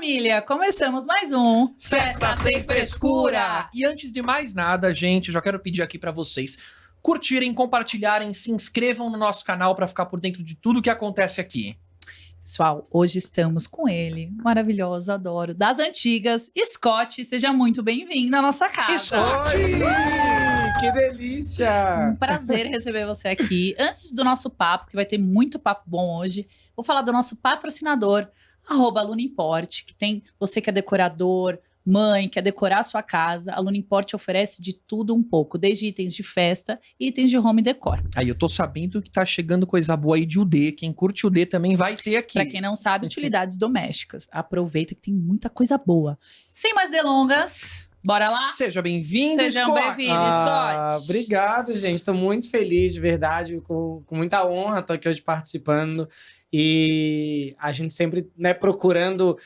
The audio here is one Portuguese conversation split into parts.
família, começamos mais um Festa Sem Frescura! E antes de mais nada, gente, já quero pedir aqui pra vocês curtirem, compartilharem, se inscrevam no nosso canal pra ficar por dentro de tudo que acontece aqui. Pessoal, hoje estamos com ele, maravilhoso, adoro, das antigas, Scott, seja muito bem-vindo à nossa casa. Scott! Que delícia! Um prazer receber você aqui. Antes do nosso papo, que vai ter muito papo bom hoje, vou falar do nosso patrocinador, @Lunaimport, que tem você que é decorador, mãe, quer decorar a sua casa, a Lunaimport oferece de tudo um pouco, desde itens de festa e itens de home decor. Aí, eu tô sabendo que tá chegando coisa boa aí de UD. Quem curte UD também vai ter aqui. Pra quem não sabe, utilidades domésticas. Aproveita que tem muita coisa boa. Sem mais delongas, bora lá? Seja bem-vindo, Sejam Scott! bem-vindos, Scott. Obrigado, gente. Estou muito feliz, de verdade, com muita honra estar aqui hoje participando. E a gente sempre, né, procurando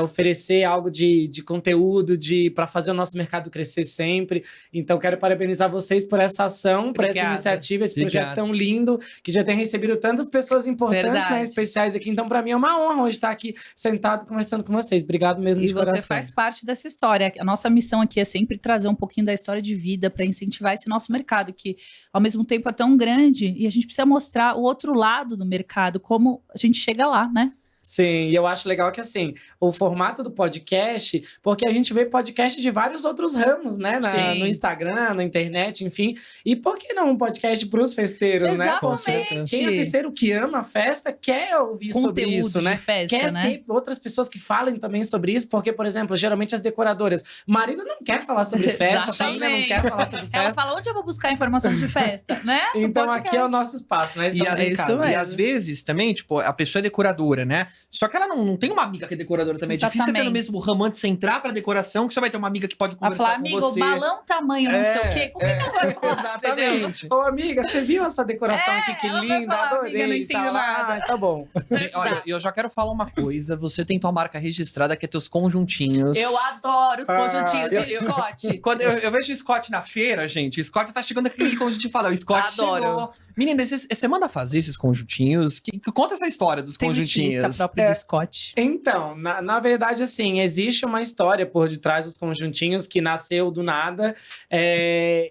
oferecer algo de conteúdo para fazer o nosso mercado crescer sempre. Então, quero parabenizar vocês por essa ação, por essa iniciativa, esse projeto tão lindo, que já tem recebido tantas pessoas importantes, né, especiais aqui. Então, para mim é uma honra hoje estar aqui sentado conversando com vocês. Obrigado mesmo de coração. E você faz parte dessa história. A nossa missão aqui é sempre trazer um pouquinho da história de vida para incentivar esse nosso mercado, que ao mesmo tempo é tão grande e a gente precisa mostrar o outro lado do mercado, como a gente chega lá, né? Sim, e eu acho legal que, assim, o formato do podcast, porque a gente vê podcast de vários outros ramos, né? No Instagram, na internet, enfim. E por que não um podcast para os festeiros, Exatamente. né? Quem é festeiro que ama a festa quer ouvir sobre isso, né? Festa, quer ter outras pessoas que falem também sobre isso, porque, por exemplo, geralmente as decoradoras, marido não quer falar sobre festa, família não quer falar sobre festa. Ela fala, onde eu vou buscar informações de festa, né? Então aqui é o nosso espaço, né? Estamos em casa. E às vezes também, tipo, a pessoa é decoradora, né? Só que ela não tem uma amiga que é decoradora também. Exatamente. É difícil você ter no mesmo ramo antes de você entrar pra decoração, que você vai ter uma amiga que pode conversar falar, com amigo, você. balão tamanho, não sei o quê. Como é que eu vou falar? Exatamente. Ô, amiga, você viu essa decoração aqui? Que linda, falar, adorei. Amiga, não entendo nada. Tá bom. Gente, olha, eu já quero falar uma coisa. Você tem tua marca registrada, que é teus conjuntinhos. Eu adoro os conjuntinhos de Scott. Quando eu vejo o Scott na feira, gente, o Scott tá chegando aquele conjuntinho e fala, o Scott chegou. Menina, você manda fazer esses conjuntinhos? Conta essa história dos conjuntinhos. Tem lista própria do Scott. Então, na verdade, assim, existe uma história por detrás dos conjuntinhos que nasceu do nada.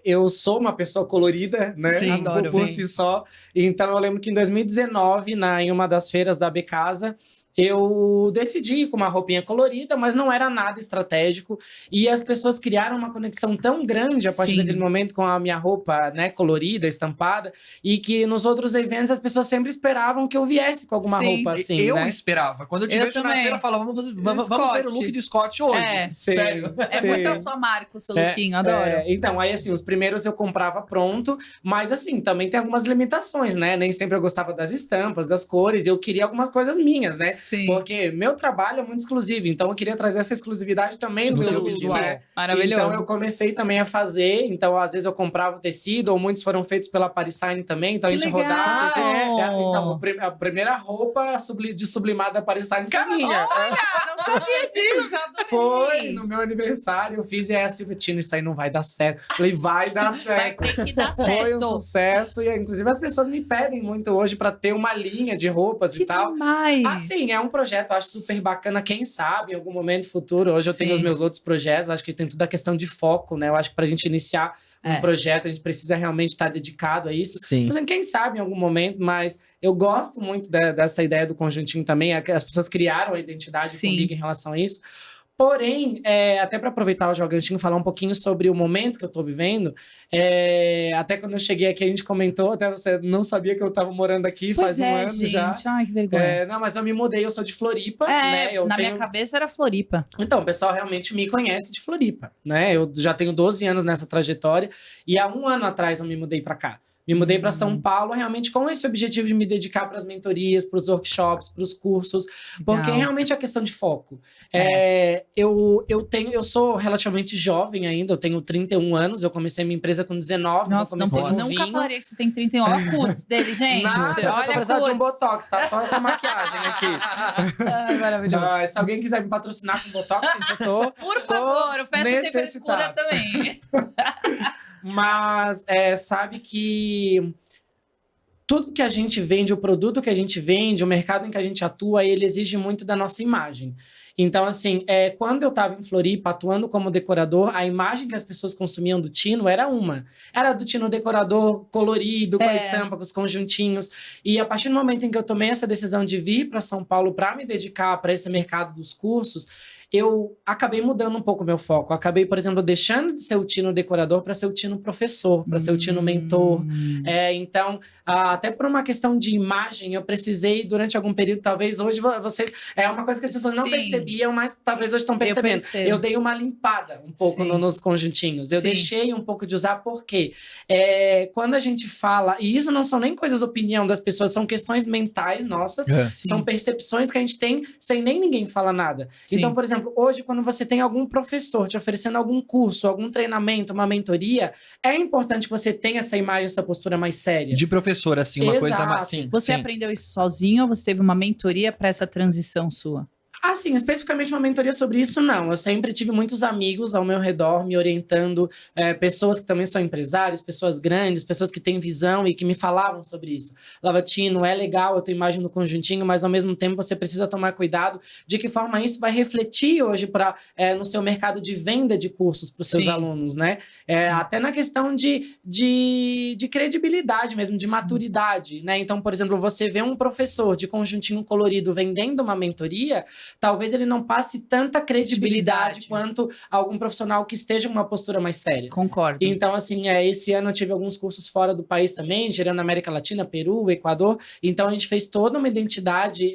Eu sou uma pessoa colorida, né? Sim, adoro. Por si só. Então, eu lembro que em 2019, em uma das feiras da Becasa, eu decidi ir com uma roupinha colorida, mas não era nada estratégico. E as pessoas criaram uma conexão tão grande a partir daquele momento com a minha roupa, né, colorida, estampada, e que nos outros eventos as pessoas sempre esperavam que eu viesse com alguma roupa assim, eu né? esperava. Quando eu te vejo na feira, eu falava, vamos ver o look do Scott hoje. Sério. É muito a sua marca, o seu lookinho, adoro. Então, aí assim, os primeiros eu comprava pronto, mas assim, também tem algumas limitações, né? Nem sempre eu gostava das estampas, das cores, eu queria algumas coisas minhas, né? Sim. Porque meu trabalho é muito exclusivo, então eu queria trazer essa exclusividade também no meu visual. Maravilhoso. Então eu comecei também a fazer, então às vezes eu comprava o tecido, ou muitos foram feitos pela Paris Sign também, então que a gente legal. rodava. Então, a primeira roupa de sublimada da Paris Sign foi minha. Olha, não sabia disso, adorei. Foi no meu aniversário, eu fiz e aí a Silvia, Tino, isso aí não vai dar certo. Falei, vai dar certo. Vai ter que dar certo. Foi um sucesso, e inclusive as pessoas me pedem muito hoje pra ter uma linha de roupas e tal. Demais. Assim, é um projeto, eu acho super bacana, quem sabe, em algum momento futuro. Hoje eu tenho os meus outros projetos, acho que tem tudo a questão de foco, né? Eu acho que pra gente iniciar um projeto, a gente precisa realmente estar dedicado a isso. Sim. Então, quem sabe em algum momento, mas eu gosto muito dessa ideia do conjuntinho também. As pessoas criaram a identidade comigo em relação a isso. Porém, até para aproveitar o Jogantinho, falar um pouquinho sobre o momento que eu tô vivendo. Até quando eu cheguei aqui, a gente comentou, até você não sabia que eu tava morando aqui faz um ano gente. já. Ai, que vergonha. Não, mas eu me mudei, eu sou de Floripa, né? Minha cabeça era Floripa. Então, o pessoal realmente me conhece de Floripa, né? Eu já tenho 12 anos nessa trajetória e há um ano atrás eu me mudei para cá. Me mudei para São Paulo realmente com esse objetivo de me dedicar para as mentorias, para os workshops, para os cursos, porque realmente é questão de foco. Eu sou relativamente jovem ainda, eu tenho 31 anos, eu comecei minha empresa com 19, Nossa, comecei com nunca vinho. falaria que você tem 31. Olha o cutis dele, gente. Nada, eu já tô precisando de um botox, tá? Só essa maquiagem aqui. Ai, maravilhoso. Se alguém quiser me patrocinar com botox, gente, eu tô... Por favor, o Festa Sem Frescura necessitado. também. Mas sabe que tudo que a gente vende, o produto que a gente vende, o mercado em que a gente atua, ele exige muito da nossa imagem. Então, assim, quando eu estava em Floripa, atuando como decorador, a imagem que as pessoas consumiam do Tino era uma. Era do Tino decorador, colorido, com a estampa, com os conjuntinhos. E a partir do momento em que eu tomei essa decisão de vir para São Paulo para me dedicar para esse mercado dos cursos, eu acabei mudando um pouco o meu foco. Eu acabei, por exemplo, deixando de ser o Tino decorador para ser o Tino professor, para ser o Tino mentor. Então, até por uma questão de imagem, eu precisei, durante algum período, talvez hoje vocês... É uma coisa que as pessoas não percebiam, mas talvez hoje estão percebendo. Eu dei uma limpada um pouco nos conjuntinhos. Eu deixei um pouco de usar, porque quando a gente fala... E isso não são nem coisas opinião das pessoas, são questões mentais nossas. São percepções que a gente tem sem nem ninguém falar nada. Então, por exemplo, hoje, quando você tem algum professor te oferecendo algum curso, algum treinamento, uma mentoria, é importante que você tenha essa imagem, essa postura mais séria. De professor, assim, uma coisa mais... Sim, você aprendeu isso sozinho ou você teve uma mentoria para essa transição sua? Assim, especificamente uma mentoria sobre isso, não. Eu sempre tive muitos amigos ao meu redor me orientando, pessoas que também são empresários, pessoas grandes, pessoas que têm visão e que me falavam sobre isso. Lavatino, é legal a tua imagem no conjuntinho, mas ao mesmo tempo você precisa tomar cuidado de que forma isso vai refletir hoje no seu mercado de venda de cursos para os seus alunos, né? Até na questão de credibilidade mesmo, de maturidade, né? Então, por exemplo, você vê um professor de conjuntinho colorido vendendo uma mentoria, talvez ele não passe tanta credibilidade quanto algum profissional que esteja com uma postura mais séria. Concordo. Então, assim, esse ano eu tive alguns cursos fora do país também, girando América Latina, Peru, Equador. Então, a gente fez toda uma identidade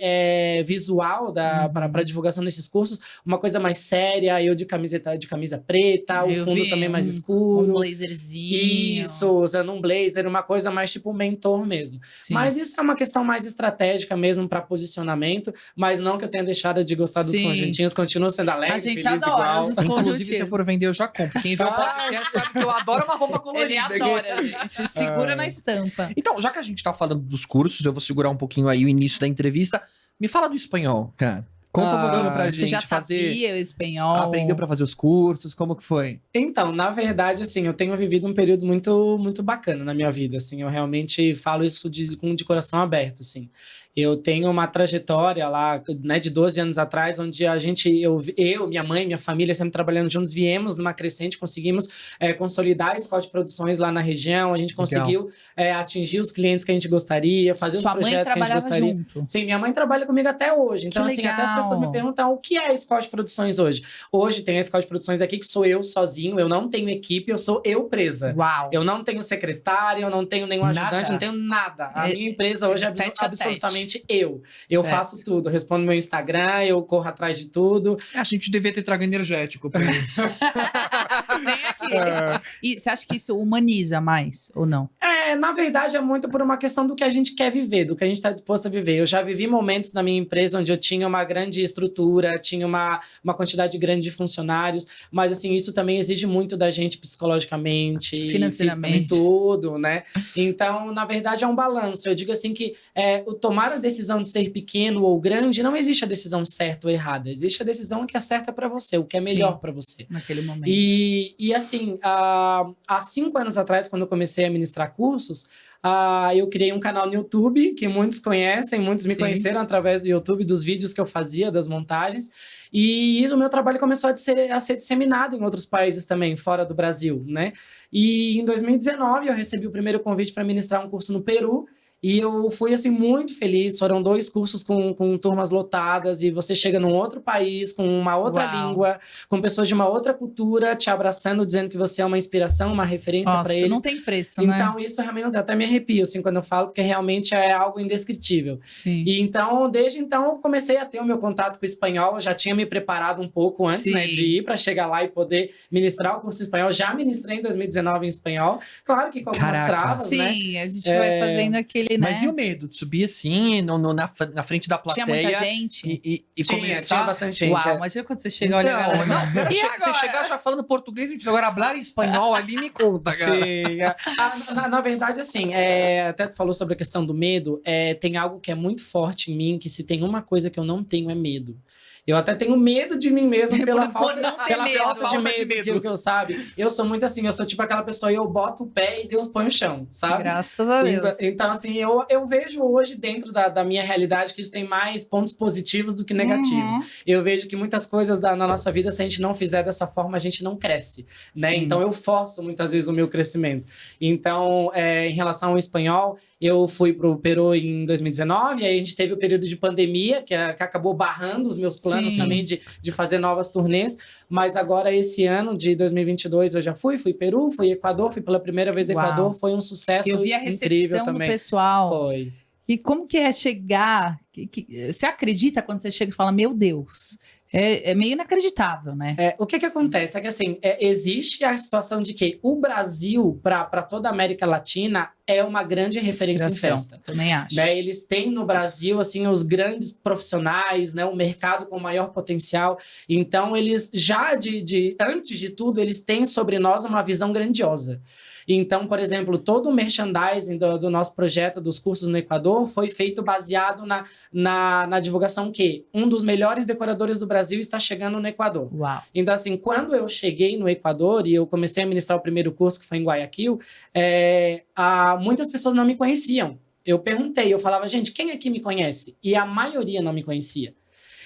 visual para divulgação desses cursos. Uma coisa mais séria, eu de camisa preta, o fundo também mais escuro. Um blazerzinho. Isso, usando um blazer, uma coisa mais tipo mentor mesmo. Mas isso é uma questão mais estratégica mesmo para posicionamento, mas não que eu tenha deixado de gostar dos conjuntinhos, continua sendo alegre, a gente feliz, adora igual. Inclusive, se eu for vender, eu já compro. Quem vê o podcast sabe que eu adoro uma roupa colorida. Ele adora, gente. Se segura na estampa. Então, já que a gente tá falando dos cursos, eu vou segurar um pouquinho aí o início da entrevista. Me fala do espanhol, cara. Conta um pouquinho pra gente. Você já sabia o espanhol? Aprendeu pra fazer os cursos? Como que foi? Então, na verdade, assim, eu tenho vivido um período muito, muito bacana na minha vida, assim. Eu realmente falo isso de coração aberto, assim. Eu tenho uma trajetória lá, né, de 12 anos atrás, onde eu, minha mãe, minha família, sempre trabalhando juntos, viemos numa crescente, conseguimos consolidar a escola de produções lá na região, a gente conseguiu atingir os clientes que a gente gostaria, fazer os projetos que a gente gostaria. Junto. Sim, minha mãe trabalha comigo até hoje. Então, assim, até as pessoas me perguntam o que é a escola de produções hoje. Hoje tem a escola de produções aqui que sou eu sozinho, eu não tenho equipe, eu sou eu presa. Uau. Eu não tenho secretário, eu não tenho nenhum ajudante, não tenho nada. A minha empresa hoje é absolutamente eu. Eu faço tudo, eu respondo meu Instagram, eu corro atrás de tudo. A gente devia ter trago energético pra ele. Nem aqui. E você acha que isso humaniza mais ou não? Na verdade, é muito por uma questão do que a gente quer viver, do que a gente está disposto a viver. Eu já vivi momentos na minha empresa onde eu tinha uma grande estrutura, tinha uma quantidade grande de funcionários, mas assim, isso também exige muito da gente psicologicamente, financeiramente, tudo, né? Então, na verdade, é um balanço. Eu digo assim que o tomar a decisão de ser pequeno ou grande, não existe a decisão certa ou errada. Existe a decisão que é certa para você, o que é melhor para você. Naquele momento. E assim, há 5 anos atrás, quando eu comecei a ministrar cursos, eu criei um canal no YouTube, que muitos conhecem, muitos me conheceram através do YouTube, dos vídeos que eu fazia, das montagens. E o meu trabalho começou a ser disseminado em outros países também, fora do Brasil, né? E em 2019 eu recebi o primeiro convite para ministrar um curso no Peru. E eu fui, assim, muito feliz. Foram 2 cursos com turmas lotadas. E você chega num outro país, com uma outra língua, com pessoas de uma outra cultura, te abraçando, dizendo que você é uma inspiração, uma referência para eles. Não tem preço, então, isso realmente até me arrepio, assim, quando eu falo, porque realmente é algo indescritível. Sim. E então, desde então, eu comecei a ter o meu contato com o espanhol. Eu já tinha me preparado um pouco antes, né, de ir para chegar lá e poder ministrar o curso em espanhol. Já ministrei em 2019 em espanhol. Claro que com algumas travas, né? Sim, a gente vai fazendo aquele, né? Mas e o medo de subir assim, na frente da plateia? Tinha muita gente? E começar... Tinha bastante gente. Uau, imagina quando você chega, olha... Você chegar já falando português, agora falar em espanhol ali, me conta, cara. Sim. Na verdade, assim, até tu falou sobre a questão do medo, tem algo que é muito forte em mim, que se tem uma coisa que eu não tenho é medo. Eu até tenho medo de mim mesmo pela Por falta, não ter pela medo. falta de Falta medo, de medo. daquilo que eu sabe. Eu sou muito assim, eu sou tipo aquela pessoa, eu boto o pé e Deus põe o chão, sabe? Graças a Deus. Então, assim, eu vejo hoje dentro da minha realidade que isso tem mais pontos positivos do que negativos. Uhum. Eu vejo que muitas coisas na nossa vida, se a gente não fizer dessa forma, a gente não cresce, né? Sim. Então, eu forço muitas vezes o meu crescimento. Então, em relação ao espanhol, eu fui pro Peru em 2019, aí a gente teve o período de pandemia, que acabou barrando os meus planos Sim. também de fazer novas turnês, mas agora esse ano de 2022 eu já fui Peru, fui Equador, fui pela primeira vez Uau. Equador, foi um sucesso Eu vi a incrível recepção do também. pessoal. Foi. E como que é chegar? Você acredita quando você chega e fala, meu Deus? É meio inacreditável, né? O que acontece é que, assim, existe a situação de que o Brasil, para toda a América Latina, é uma grande referência em Inspiração, festa. também acho. Né? Eles têm no Brasil, assim, os grandes profissionais, né? O mercado com maior potencial. Então, eles já, antes de tudo, eles têm sobre nós uma visão grandiosa. Então, por exemplo, todo o merchandising do nosso projeto dos cursos no Equador foi feito baseado na divulgação que um dos melhores decoradores do Brasil está chegando no Equador. Uau. Então, assim, quando eu cheguei no Equador e eu comecei a ministrar o primeiro curso, que foi em Guayaquil, muitas pessoas não me conheciam. Eu perguntei, eu falava, gente, quem aqui me conhece? E a maioria não me conhecia.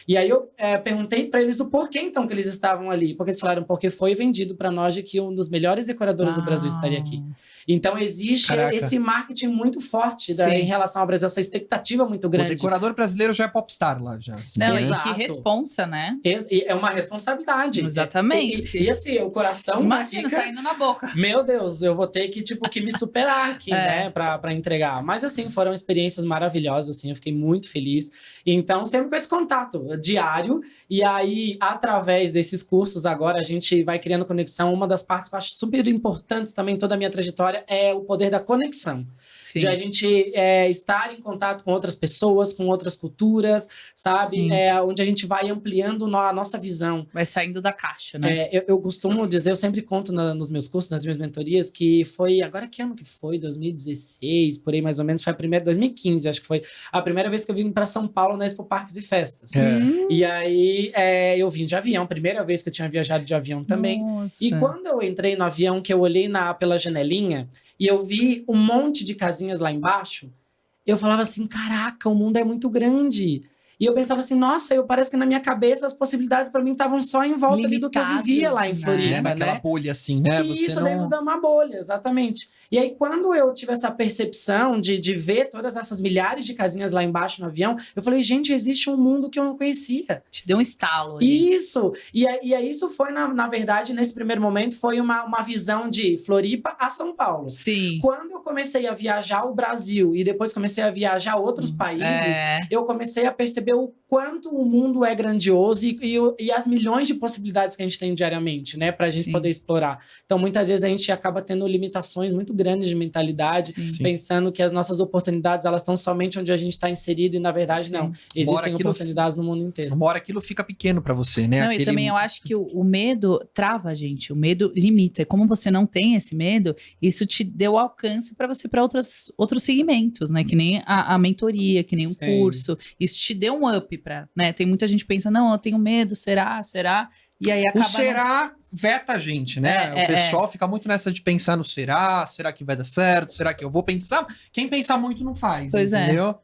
E aí eu perguntei para eles o porquê, então, que eles estavam ali. Porque eles falaram, porque foi vendido para nós de que um dos melhores decoradores do Brasil estaria aqui. Então, existe esse marketing muito forte em relação ao Brasil, essa expectativa muito grande. O decorador brasileiro já é popstar lá, já. Assim, Não, né? e que responsa, né? É uma responsabilidade. Exatamente. E assim, o coração Imagina, fica... saindo na boca. Meu Deus, eu vou ter que me superar aqui, né? Pra entregar. Mas, assim, foram experiências maravilhosas, assim. Eu fiquei muito feliz. Então, sempre com esse contato diário. E aí, através desses cursos, agora, a gente vai criando conexão. Uma das partes que eu acho super importantes também, toda a minha trajetória, é o poder da conexão. Sim. De a gente estar em contato com outras pessoas, com outras culturas, sabe? Onde a gente vai ampliando a nossa visão. Vai saindo da caixa, né? Eu costumo dizer, eu sempre conto nos meus cursos, nas minhas mentorias, que foi, agora que ano que foi? 2016, por aí mais ou menos, foi a primeira, 2015, acho que foi a primeira vez que eu vim para São Paulo na Expo Parques e Festas. E aí, eu vim de avião, primeira vez que eu tinha viajado de avião também. Nossa. E quando eu entrei no avião, que eu olhei pela janelinha, e eu vi um monte de casinhas lá embaixo, eu falava assim, caraca, o mundo é muito grande. E eu pensava assim, nossa, parece que na minha cabeça as possibilidades para mim estavam só em volta ali do que eu vivia lá em Floripa, naquela bolha assim, né? Isso, dentro de uma bolha, exatamente. E aí, quando eu tive essa percepção de ver todas essas milhares de casinhas lá embaixo no avião, eu falei, gente, existe um mundo que eu não conhecia. Te deu um estalo ali. Isso! E isso foi, na verdade, nesse primeiro momento, foi uma visão de Floripa a São Paulo. Sim. Quando eu comecei a viajar o Brasil e depois comecei a viajar outros países, eu comecei a perceber o quanto o mundo é grandioso e as milhões de possibilidades que a gente tem diariamente, né? Pra gente poder explorar. Então, muitas vezes a gente acaba tendo limitações muito grandes de mentalidade, pensando que as nossas oportunidades, elas estão somente onde a gente está inserido e, na verdade, não. Existem oportunidades no mundo inteiro. Uma hora aquilo fica pequeno pra você, né? Não, e também eu acho que o medo trava a gente, o medo limita. E como você não tem esse medo, isso te deu alcance para você para outros segmentos, né? Que nem a mentoria, que nem um curso. Isso te deu um up pra, né? Tem muita gente que pensa, não, eu tenho medo, será? E aí acaba... O será veta a gente, né? O pessoal fica muito nessa de pensar no será que vai dar certo? Será que eu vou pensar? Quem pensa muito não faz, entendeu?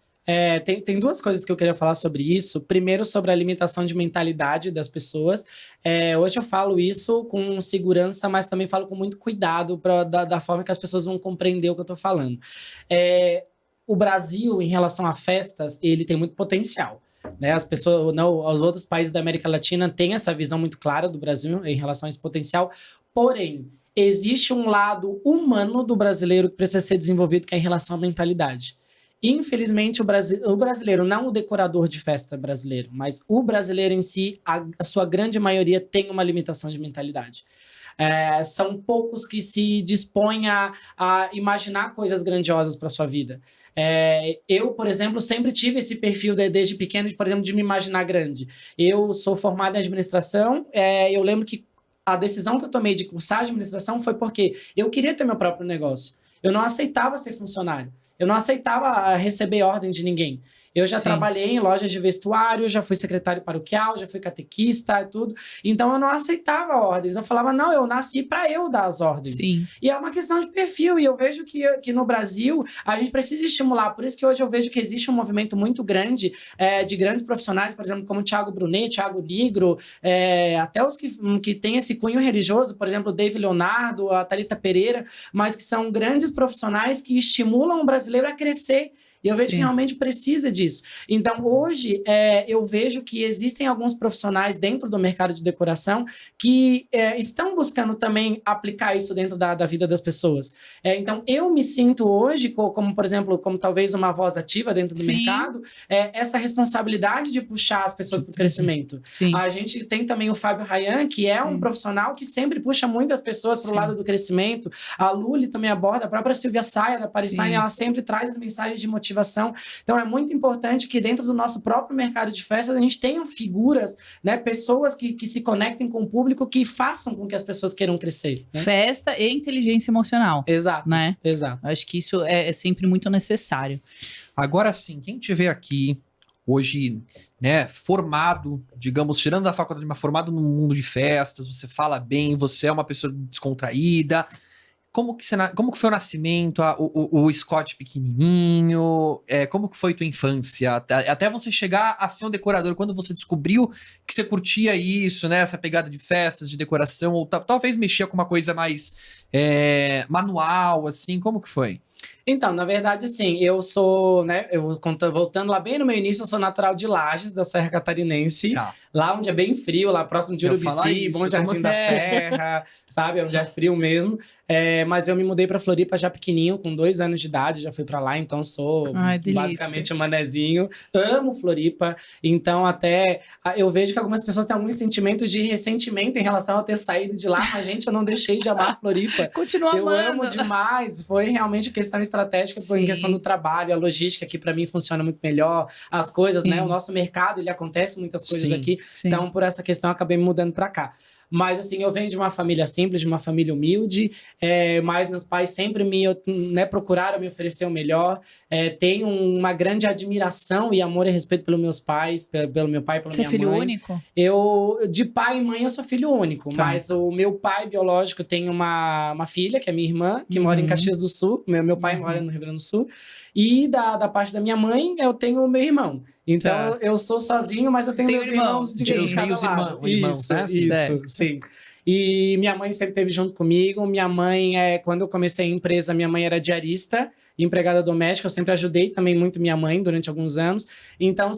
Tem duas coisas que eu queria falar sobre isso. Primeiro, sobre a limitação de mentalidade das pessoas. Hoje eu falo isso com segurança, mas também falo com muito cuidado da forma que as pessoas vão compreender o que eu tô falando. O Brasil, em relação a festas, ele tem muito potencial. Né, as pessoas, os outros países da América Latina têm essa visão muito clara do Brasil em relação a esse potencial, porém, existe um lado humano do brasileiro que precisa ser desenvolvido, que é em relação à mentalidade. Infelizmente, o brasileiro, não o decorador de festa brasileiro, mas o brasileiro em si, a sua grande maioria tem uma limitação de mentalidade. São poucos que se dispõem a imaginar coisas grandiosas para sua vida. Eu, por exemplo, sempre tive esse perfil desde pequeno, por exemplo, de me imaginar grande. Eu sou formado em administração, eu lembro que a decisão que eu tomei de cursar administração foi porque eu queria ter meu próprio negócio. Eu não aceitava ser funcionário. Eu não aceitava receber ordem de ninguém. Eu já Sim. trabalhei em lojas de vestuário, já fui secretário paroquial, já fui catequista e tudo. Então eu não aceitava ordens. Eu falava, não, eu nasci para eu dar as ordens. Sim. E é uma questão de perfil. E eu vejo que no Brasil a gente precisa estimular. Por isso que hoje eu vejo que existe um movimento muito grande de grandes profissionais, por exemplo, como o Thiago Brunet, Thiago Nigro, até os que têm esse cunho religioso, por exemplo, o David Leonardo, a Thalita Pereira, mas que são grandes profissionais que estimulam o brasileiro a crescer. E eu vejo Sim. que realmente precisa disso. Então, hoje, eu vejo que existem alguns profissionais dentro do mercado de decoração que estão buscando também aplicar isso dentro da vida das pessoas. Então, eu me sinto hoje, como, por exemplo, como talvez uma voz ativa dentro do Sim. mercado, essa responsabilidade de puxar as pessoas para o crescimento. Sim. A gente tem também o Fábio Rayan, que é um profissional que sempre puxa muitas pessoas para o lado do crescimento. A Luli também aborda, a própria Silvia Saia, da Paris Sign, ela sempre traz as mensagens de motivação. Então, é muito importante que dentro do nosso próprio mercado de festas a gente tenha figuras, né, pessoas que se conectem com o público, que façam com que as pessoas queiram crescer. Né? Festa e inteligência emocional. Exato, né? Exato. Acho que isso é sempre muito necessário. Agora sim, quem te vê aqui hoje, né, formado, digamos, tirando da faculdade, mas formado no mundo de festas, você fala bem, você é uma pessoa descontraída. Como que foi o nascimento, o Scott pequenininho? Como que foi tua infância? Até você chegar a ser um decorador, quando você descobriu que você curtia isso, né? Essa pegada de festas, de decoração, ou talvez mexia com uma coisa mais manual, assim, como que foi? Então, na verdade, assim, eu sou, né, voltando lá bem no meu início, eu sou natural de Lages, da Serra Catarinense, lá onde é bem frio, lá próximo de Urubici, Bom Jardim da Serra, sabe, onde é frio mesmo. Mas eu me mudei pra Floripa já pequenininho, com 2 anos de idade, já fui pra lá, então sou basicamente um manezinho. Amo Floripa, então até eu vejo que algumas pessoas têm alguns sentimentos de ressentimento em relação a ter saído de lá, mas gente, eu não deixei de amar Floripa. Continua Eu amando. amo demais, foi realmente questão estratégica, foi em questão do trabalho, a logística que pra mim funciona muito melhor, as coisas, né, o nosso mercado, ele acontece muitas coisas aqui, então por essa questão eu acabei me mudando pra cá. Mas, assim, eu venho de uma família simples, de uma família humilde, mas meus pais sempre procuraram me oferecer o melhor. Tenho uma grande admiração e amor e respeito pelos meus pais, pelo meu pai e pela minha mãe. Você é filho único? De pai e mãe, eu sou filho único. Mas o meu pai biológico tem uma filha, que é minha irmã, que mora em Caxias do Sul. Meu pai mora no Rio Grande do Sul. E da parte da minha mãe, eu tenho o meu irmão. Então, eu sou sozinho, mas eu tenho meus irmãos de cada lado. Isso, sim. E minha mãe sempre esteve junto comigo. Minha mãe, quando eu comecei a empresa, minha mãe era diarista, empregada doméstica. Eu sempre ajudei também muito minha mãe durante alguns anos. Então, eu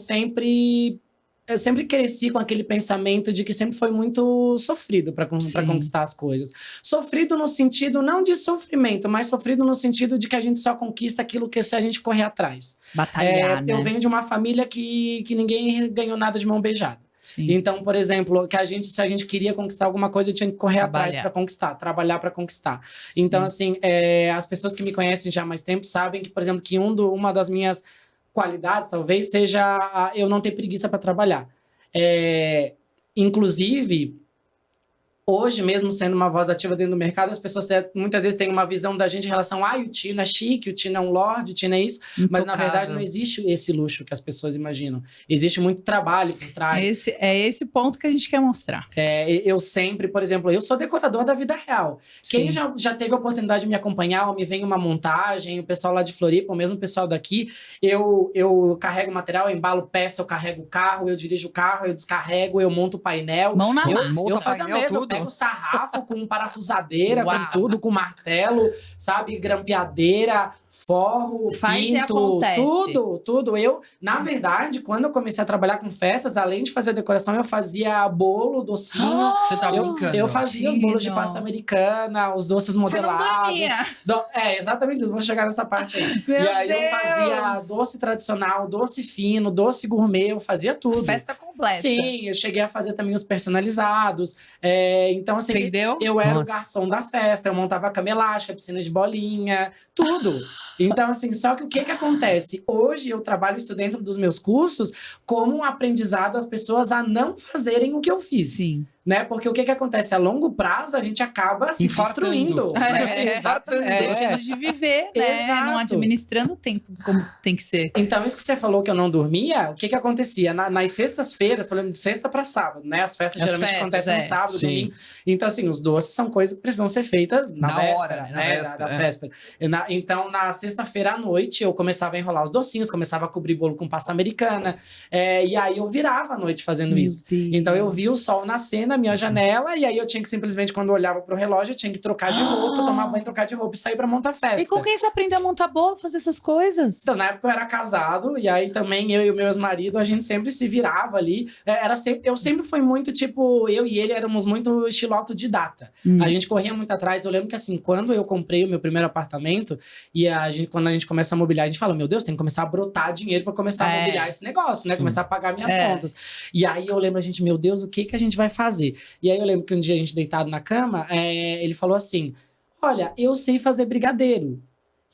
sempre cresci com aquele pensamento de que sempre foi muito sofrido para conquistar as coisas. Sofrido no sentido não de sofrimento, mas sofrido no sentido de que a gente só conquista aquilo que se a gente correr atrás. Batalhar, né? Eu venho de uma família que ninguém ganhou nada de mão beijada. Sim. Então, por exemplo, se a gente queria conquistar alguma coisa, tinha que correr atrás para conquistar, trabalhar para conquistar. Sim. Então, assim, as pessoas que me conhecem já há mais tempo sabem que, por exemplo, que uma das minhas qualidades, talvez, seja eu não ter preguiça para trabalhar. Inclusive, hoje mesmo sendo uma voz ativa dentro do mercado, as pessoas muitas vezes têm uma visão da gente em relação o Tino é chique, o Tino é um lord, o Tino é isso. Intocável. Mas, na verdade, não existe esse luxo que as pessoas imaginam. Existe muito trabalho por trás. Esse ponto que a gente quer mostrar. Eu sempre, por exemplo, eu sou decorador da vida real. Sim. Quem já teve a oportunidade de me acompanhar, ou me vem uma montagem, o pessoal lá de Floripa, ou mesmo o pessoal daqui, eu carrego material, eu embalo peça, eu carrego o carro, eu dirijo o carro, eu descarrego, eu monto o painel. Mão na massa. Eu faço a mesa, eu pego sarrafo com parafusadeira, com tudo, com martelo, sabe? Grampeadeira, forro, pinto, tudo. Na verdade, quando eu comecei a trabalhar com festas, além de fazer decoração, eu fazia bolo, docinho. Você tá brincando? Eu fazia os bolos de pasta americana, os doces modelados. Você não dormia. Exatamente isso, vou chegar nessa parte aí. Meu e aí Deus. eu fazia doce tradicional, doce fino, doce gourmet, eu fazia tudo. Festa completa. Sim, eu cheguei a fazer também os personalizados. Então, assim, entendeu? Eu era o garçom da festa, eu montava a cama elástica, piscina de bolinha, tudo. Então, assim, só que o que acontece? Hoje eu trabalho isso dentro dos meus cursos como um aprendizado às pessoas a não fazerem o que eu fiz. Sim. né? Porque o que acontece? A longo prazo, a gente acaba se Infartando. destruindo. né? Exatamente. Deixando de viver, né? Exato. Não administrando o tempo como tem que ser. Então, isso que você falou que eu não dormia, o que acontecia? Nas sextas-feiras, por exemplo, de sexta para sábado, né? As festas As geralmente festas, acontecem no sábado, Sim. domingo. Então, assim, os doces são coisas que precisam ser feitas na Na véspera, hora, né? Na né? véspera, Da é. véspera. Então, na sexta-feira à noite, eu começava a enrolar os docinhos, começava a cobrir bolo com pasta americana. E aí, eu virava a noite fazendo isso. Deus. Então, eu via o sol nascer na minha janela, e aí eu tinha que simplesmente, quando eu olhava pro relógio, eu tinha que trocar de roupa, tomar banho, trocar de roupa e sair pra montar festa. E com quem você aprendeu a montar bolo, fazer essas coisas? Então, na época eu era casado, e aí também eu e o meu ex-marido, a gente sempre se virava ali. Eu sempre fui muito, tipo, eu e ele éramos muito estilo autodidata. A gente corria muito atrás. Eu lembro que, assim, quando eu comprei o meu primeiro apartamento, e quando a gente começa a mobiliar, a gente fala, meu Deus, tem que começar a brotar dinheiro pra começar a mobiliar esse negócio, né? Sim. Começar a pagar minhas É. contas. E aí eu lembro, a gente, meu Deus, o que a gente vai fazer? E aí eu lembro que um dia a gente deitado na cama, ele falou assim, olha, eu sei fazer brigadeiro.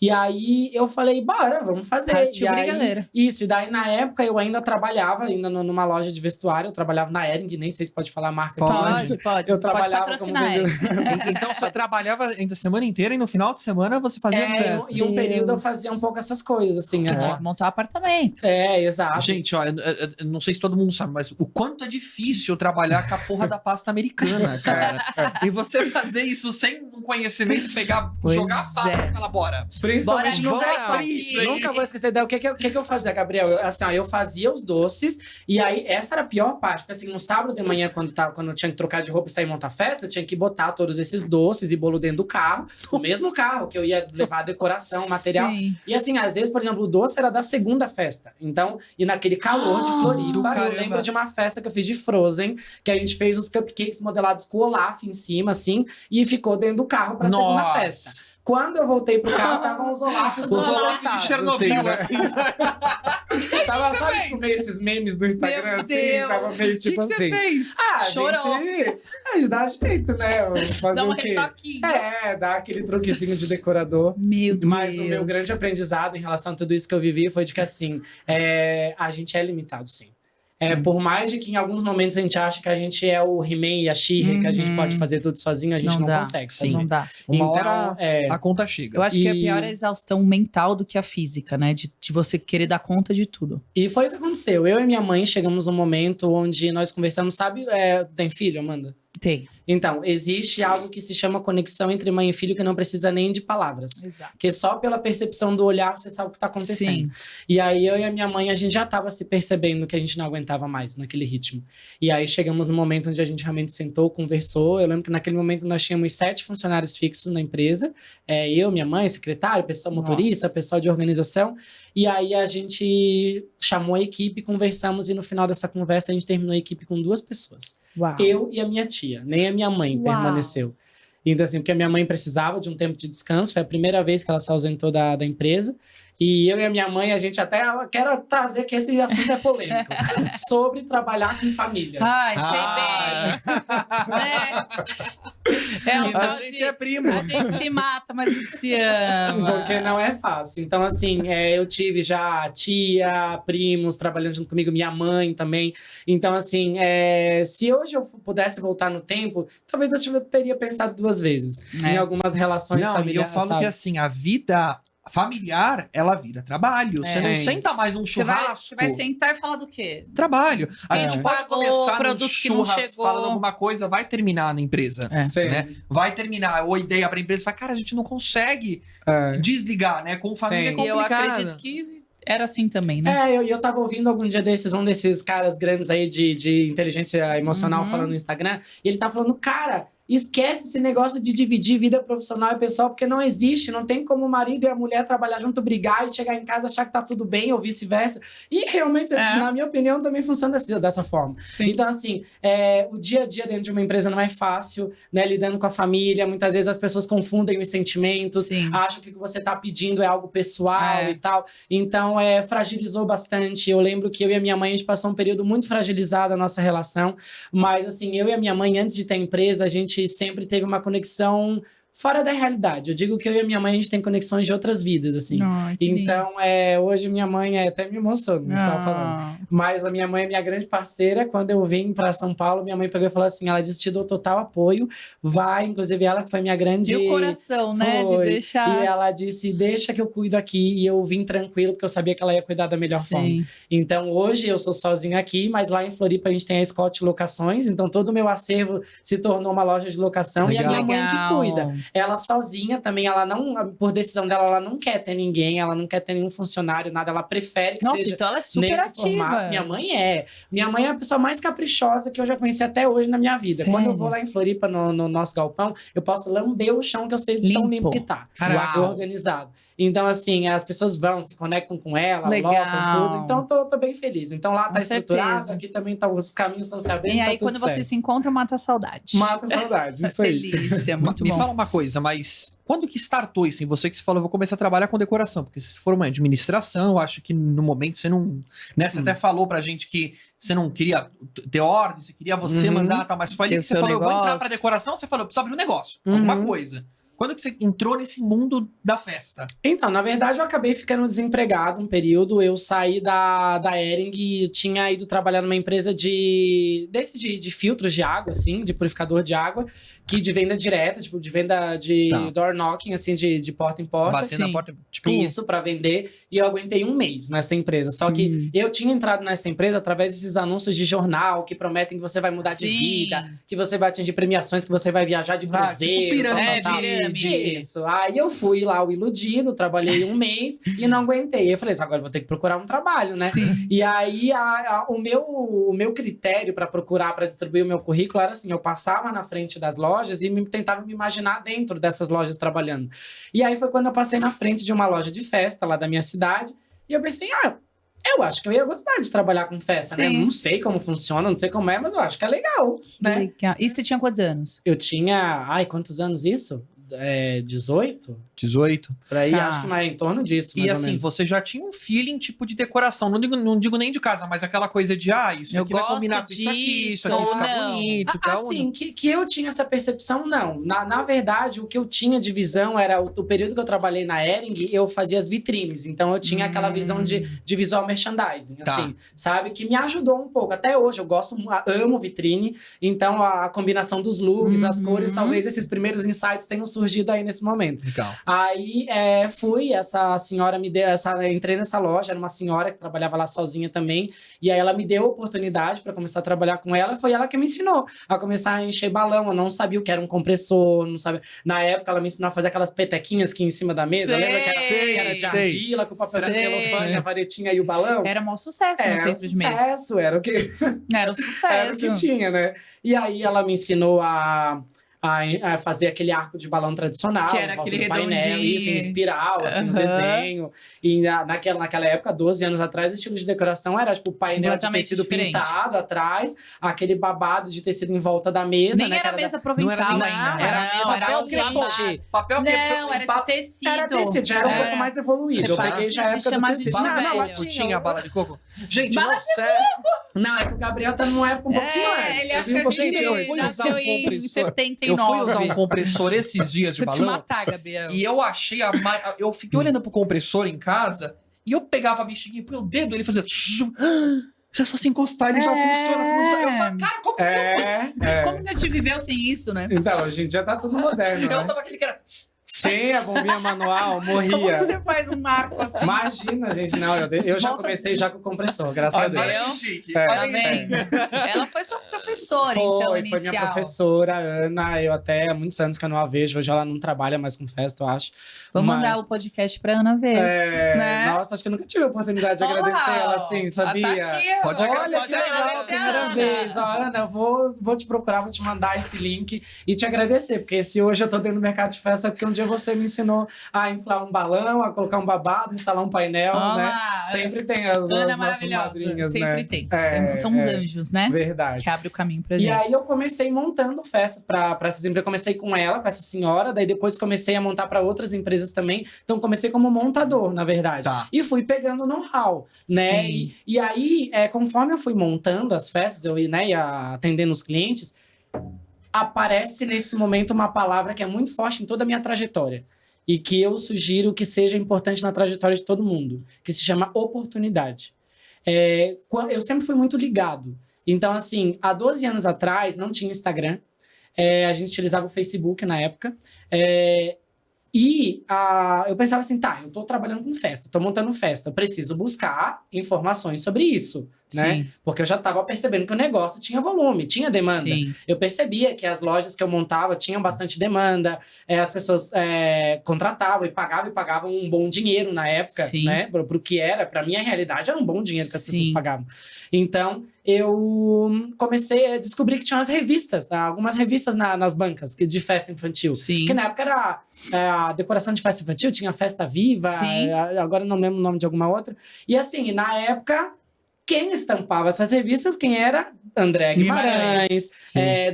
E aí eu falei, bora, vamos fazer. Partiu E aí, brigadeiro. isso, e daí na época eu ainda trabalhava, numa loja de vestuário, eu trabalhava na Ering, nem sei se pode falar a marca aqui, mas Pode. eu Pode trabalhava patrocinar como ele. Então você trabalhava ainda a semana inteira e no final de semana você fazia as festas. e um período eu Deus. fazia um pouco essas coisas, assim. Que tinha que montar um apartamento. Exato. Gente, ó, eu não sei se todo mundo sabe, mas o quanto é difícil trabalhar com a porra da pasta americana, cara. E você fazer isso sem um conhecimento, pegar, Pois jogar a pasta é. e falar, bora. Principalmente Bora no alisar verão. isso aqui. Nunca vou esquecer. Daí, o que eu fazia, Gabriel? Eu fazia os doces, e aí essa era a pior parte. Porque assim, no sábado de manhã, quando eu tinha que trocar de roupa e sair montar festa, eu tinha que botar todos esses doces e bolo dentro do carro, o mesmo carro que eu ia levar a decoração, material. Sim. E assim, às vezes, por exemplo, o doce era da segunda festa. Então, e naquele calor de do Floripa, eu caramba. lembro de uma festa que eu fiz de Frozen, que a gente fez os cupcakes modelados com Olaf em cima, assim, e ficou dentro do carro pra segunda festa. Quando eu voltei pro carro, estavam os Olafs Os Olaf de montados, Chernobyl, assim, assim, sabe? Tava, sabe, tipo, meio esses memes do Instagram, Meu assim? Deus. Tava meio tipo que assim. você fez? Chorou. A gente dá jeito, né? Fazer Dá um o quê? retoquinho. Dá aquele truquezinho de decorador. Meu Deus. Mas o meu grande aprendizado em relação a tudo isso que eu vivi foi de que, assim, a gente é limitado, sim. Por mais de que em alguns momentos a gente acha que a gente é o He-Man e a She-Ra, que a gente pode fazer tudo sozinho, a gente não dá. consegue. Sim. fazer. Não dá. Uma hora Então, a conta chega. Eu acho que é E- pior a exaustão mental do que a física, né? De você querer dar conta de tudo. E foi o que aconteceu. Eu e minha mãe chegamos num momento onde nós conversamos, sabe? Tem filho, Amanda? Tem. Então, existe algo que se chama conexão entre mãe e filho que não precisa nem de palavras. Exato. Porque só pela percepção do olhar você sabe o que está acontecendo. Sim. E aí eu e a minha mãe, a gente já estava se percebendo que a gente não aguentava mais naquele ritmo. E aí chegamos no momento onde a gente realmente sentou, conversou. Eu lembro que naquele momento nós tínhamos 7 funcionários fixos na empresa. Eu, minha mãe, secretário, pessoal motorista, Nossa. pessoal de organização. E aí a gente chamou a equipe, conversamos e no final dessa conversa a gente terminou a equipe com 2 pessoas. Uau. Eu e a minha tia, nem a minha mãe Uau. permaneceu. Então, assim, porque a minha mãe precisava de um tempo de descanso, foi a primeira vez que ela se ausentou da empresa. E eu e a minha mãe, a gente até quero trazer que esse assunto é polêmico, sobre trabalhar com família. Ai, sei bem. Né? É um A tal gente de... é primo. A gente se mata, mas a gente se ama. Porque não é fácil. Então, assim, eu tive já tia, primos trabalhando junto comigo, minha mãe também. Então, assim, se hoje eu pudesse voltar no tempo, talvez eu teria pensado 2 vezes em algumas relações Não, e eu familiares. falo sabe? que assim, a vida familiar, ela vira trabalho. Você não Sim. senta mais num Você vai, churrasco. você vai sentar e falar do quê? Trabalho. A É. gente pode Pagou, começar num produto que não churrasco chegou. falando alguma coisa, vai terminar na empresa. É. Sim. Né? Vai terminar, ou ideia pra empresa, fala, cara, a gente não consegue desligar, né? Com família é Sim. E eu complicado. acredito que era assim também, né? Eu tava ouvindo algum dia desses, um desses caras grandes aí de inteligência emocional Uhum. falando no Instagram, e ele tá falando, cara, esquece esse negócio de dividir vida profissional e pessoal, porque não existe, não tem como o marido e a mulher trabalhar junto, brigar e chegar em casa achar que tá tudo bem, ou vice-versa. E realmente, na minha opinião, também funciona dessa forma. Sim. Então, assim, o dia a dia dentro de uma empresa não é fácil, né? Lidando com a família, muitas vezes as pessoas confundem os sentimentos, Sim. acham que o que você tá pedindo é algo pessoal É. e tal. Então, fragilizou bastante. Eu lembro que eu e a minha mãe, a gente passou um período muito fragilizado a nossa relação. Mas, assim, eu e a minha mãe, antes de ter a empresa, a gente sempre teve uma conexão fora da realidade. Eu digo que eu e a minha mãe, a gente tem conexões de outras vidas, assim. Ai, que lindo. Então, hoje minha mãe até me emocionou, me tava falando. Mas a minha mãe é minha grande parceira. Quando eu vim pra São Paulo, minha mãe pegou e falou assim, ela disse, te dou total apoio, vai, inclusive ela que foi minha grande... E o coração, né, de Foi. deixar... E ela disse, deixa que eu cuido aqui. E eu vim tranquilo, porque eu sabia que ela ia cuidar da melhor forma. Sim. Então, hoje eu sou sozinha aqui, mas lá em Floripa a gente tem a Scott Locações. Então, todo o meu acervo se tornou uma loja de locação. Legal. E a minha mãe que Legal. cuida. Ela sozinha também, ela não, por decisão dela, ela não quer ter ninguém, ela não quer ter nenhum funcionário, nada. Ela prefere que Nossa, seja então ela é super nesse ativa. formato. Minha mãe é. Minha mãe é a pessoa mais caprichosa que eu já conheci até hoje na minha vida. Sério? Quando eu vou lá em Floripa, no nosso galpão, eu posso lamber o chão que eu sei tão Limpo. limpo que tá. Caraca. Organizado. Então, assim, as pessoas vão, se conectam com ela, Legal. locam tudo. Então, tô bem feliz. Então, lá tá Com estruturado, certeza. aqui também tá, os caminhos estão se abrindo, E tá aí, tudo quando você certo. se encontra, mata a saudade. Mata a saudade, isso aí. Delícia, muito Me bom. fala uma coisa, mas quando que startou isso em você, que você falou, eu vou começar a trabalhar com decoração? Porque se for uma administração, eu acho que no momento você não... Né, você até falou pra gente que você não queria ter ordem, você queria você Uhum. mandar, tal, mas foi ali Ter que o você seu falou, eu vou entrar negócio. pra decoração, você falou, eu preciso abrir um negócio, Uhum. alguma coisa. Quando que você entrou nesse mundo da festa? Então, na verdade, eu acabei ficando desempregado um período. Eu saí da Hering e tinha ido trabalhar numa empresa de filtros de água, assim, de purificador de água, que de venda direta, tipo, de venda de Tá. door knocking, assim, de porta em porta. Batendo na sim. porta, tipo... Isso, pra vender. E eu aguentei um mês nessa empresa. Só que eu tinha entrado nessa empresa através desses anúncios de jornal que prometem que você vai mudar de Sim. vida, que você vai atingir premiações, que você vai viajar de Ah, cruzeiro. tipo pirâmide. tal, tal, tal. Pirâmide. Isso. Aí eu fui lá, o iludido, trabalhei um mês e não aguentei. Eu falei assim, agora eu vou ter que procurar um trabalho, né? Sim. E aí o meu critério para procurar, para distribuir o meu currículo era assim, eu passava na frente das lojas e tentava me imaginar dentro dessas lojas trabalhando. E aí foi quando eu passei na frente de uma loja de festa lá da minha cidade e eu pensei, eu acho que eu ia gostar de trabalhar com festa, né? Sim. Não sei como funciona, não sei como é, mas eu acho que é legal, né? Legal. E você tinha quantos anos? Eu tinha, quantos anos isso? 18? 18. Por aí, Tá. acho que mais em torno disso, mais E ou assim, menos. você já tinha um feeling tipo de decoração. Não digo nem de casa, mas aquela coisa de, isso Eu aqui vai gosto combinar com isso aqui disso, vai ou ficar não. bonito e tal. Assim, que eu tinha essa percepção, não. Na verdade, o que eu tinha de visão era o período que eu trabalhei na Hering, eu fazia as vitrines. Então, eu tinha aquela visão de visual merchandising, Tá. assim, sabe? Que me ajudou um pouco. Até hoje, eu amo vitrine. Então, a combinação dos looks, as cores, talvez esses primeiros insights tenham surgido aí nesse momento. Legal. Aí essa senhora me deu entrei nessa loja, era uma senhora que trabalhava lá sozinha também, e aí ela me deu a oportunidade para começar a trabalhar com ela, foi ela que me ensinou a começar a encher balão. Eu não sabia o que era um compressor, não sabia. Na época ela me ensinou a fazer aquelas petequinhas aqui em cima da mesa, Sei, lembra que era de sei. argila, com papel de Sei. celofane, a varetinha e o balão? Era um sucesso no Era um centro de mesa. sucesso, era o que Era um sucesso. era o que tinha, né? E aí ela me ensinou a fazer aquele arco de balão tradicional, Que era em volta aquele do painel, redondinho. isso, em espiral, assim, no Aham. desenho. E naquela época, 12 anos atrás, o estilo de decoração era, tipo, o painel de Completamente tecido diferente. pintado atrás, aquele babado de tecido em volta da mesa, Nem né? que era mesa não provençal era nem- ainda. não, era Não, mesa era papel um quente. Papel que Não, era de tecido. Era tecido, já era um pouco mais evoluído. Eu Separa- peguei já a se época do chamava de tecido. velho. Não, Não tinha a bala de coco? Gente, Bala não, sério. Não, é que o Gabriel tá numa época um pouquinho antes. Ele Eu vi um pouquinho Gente, eu depois. fui usar nasceu em compressor. 79. Eu fui usar um compressor esses dias de Vou te balão matar, Gabriel. e eu achei eu fiquei olhando pro compressor em casa e eu pegava a bexiguinha e põe o dedo, ele fazia... Se é só se encostar, ele já funciona. Eu falei, cara, como que você... Como... que a gente viveu sem isso, né? Então, a gente já tá tudo moderno, Eu né? usava aquele que era... Sem a bombinha manual, Como morria. você faz um marco assim? Imagina, gente. Não, eu já Volta- comecei já com o compressor, graças a Olha, Deus. olha Deus. que chique. É. Olha Tá aí. vendo? Ela foi sua professora, então, Foi inicial. minha professora, Ana. Eu até há muitos anos que eu não a vejo. Hoje ela não trabalha mais com festa, eu acho. Vou Mas- mandar o podcast pra Ana ver. É, Né? Nossa, acho que eu nunca tive a oportunidade de Olha agradecer lá, ela ó. assim, sabia? Tá aqui, ó. Pode Olha, Pode que legal, agradecer a primeira Ana. vez. Ó, Ana, eu vou te procurar, vou te mandar esse link e te agradecer, porque se hoje eu tô dentro do mercado de festa é porque um dia você me ensinou a inflar um balão, a colocar um babado, instalar um painel, Olha né? lá. Sempre tem as Ana nossas maravilhosa. madrinhas, Sempre né? tem. É, São uns anjos, né? Verdade. Que abre o caminho pra E gente. aí eu comecei montando festas para essas empresas. Eu comecei com ela, com essa senhora, daí depois comecei a montar para outras empresas também. Então comecei como montador, na verdade. Tá. E fui pegando know-how, né? Sim. E aí, conforme eu fui montando as festas, eu ia atendendo os clientes, aparece nesse momento uma palavra que é muito forte em toda a minha trajetória e que eu sugiro que seja importante na trajetória de todo mundo, que se chama oportunidade. Eu sempre fui muito ligado. Então, assim, há 12 anos atrás não tinha Instagram, a gente utilizava o Facebook na época, eu pensava assim, tá, eu tô trabalhando com festa, tô montando festa, eu preciso buscar informações sobre isso, né? Sim. Porque eu já tava percebendo que o negócio tinha volume, tinha demanda. Sim. Eu percebia que as lojas que eu montava tinham bastante demanda, as pessoas contratavam e pagavam um bom dinheiro na época, Sim. né? Pro que era, pra minha realidade, era um bom dinheiro que as Sim. pessoas pagavam. Então, eu comecei a descobrir que tinha umas revistas, algumas revistas nas bancas de festa infantil. Sim. Que na época era a decoração de festa infantil, tinha Festa Viva, Sim. agora não lembro o nome de alguma outra. E assim, na época, quem estampava essas revistas, quem era? André Guimarães,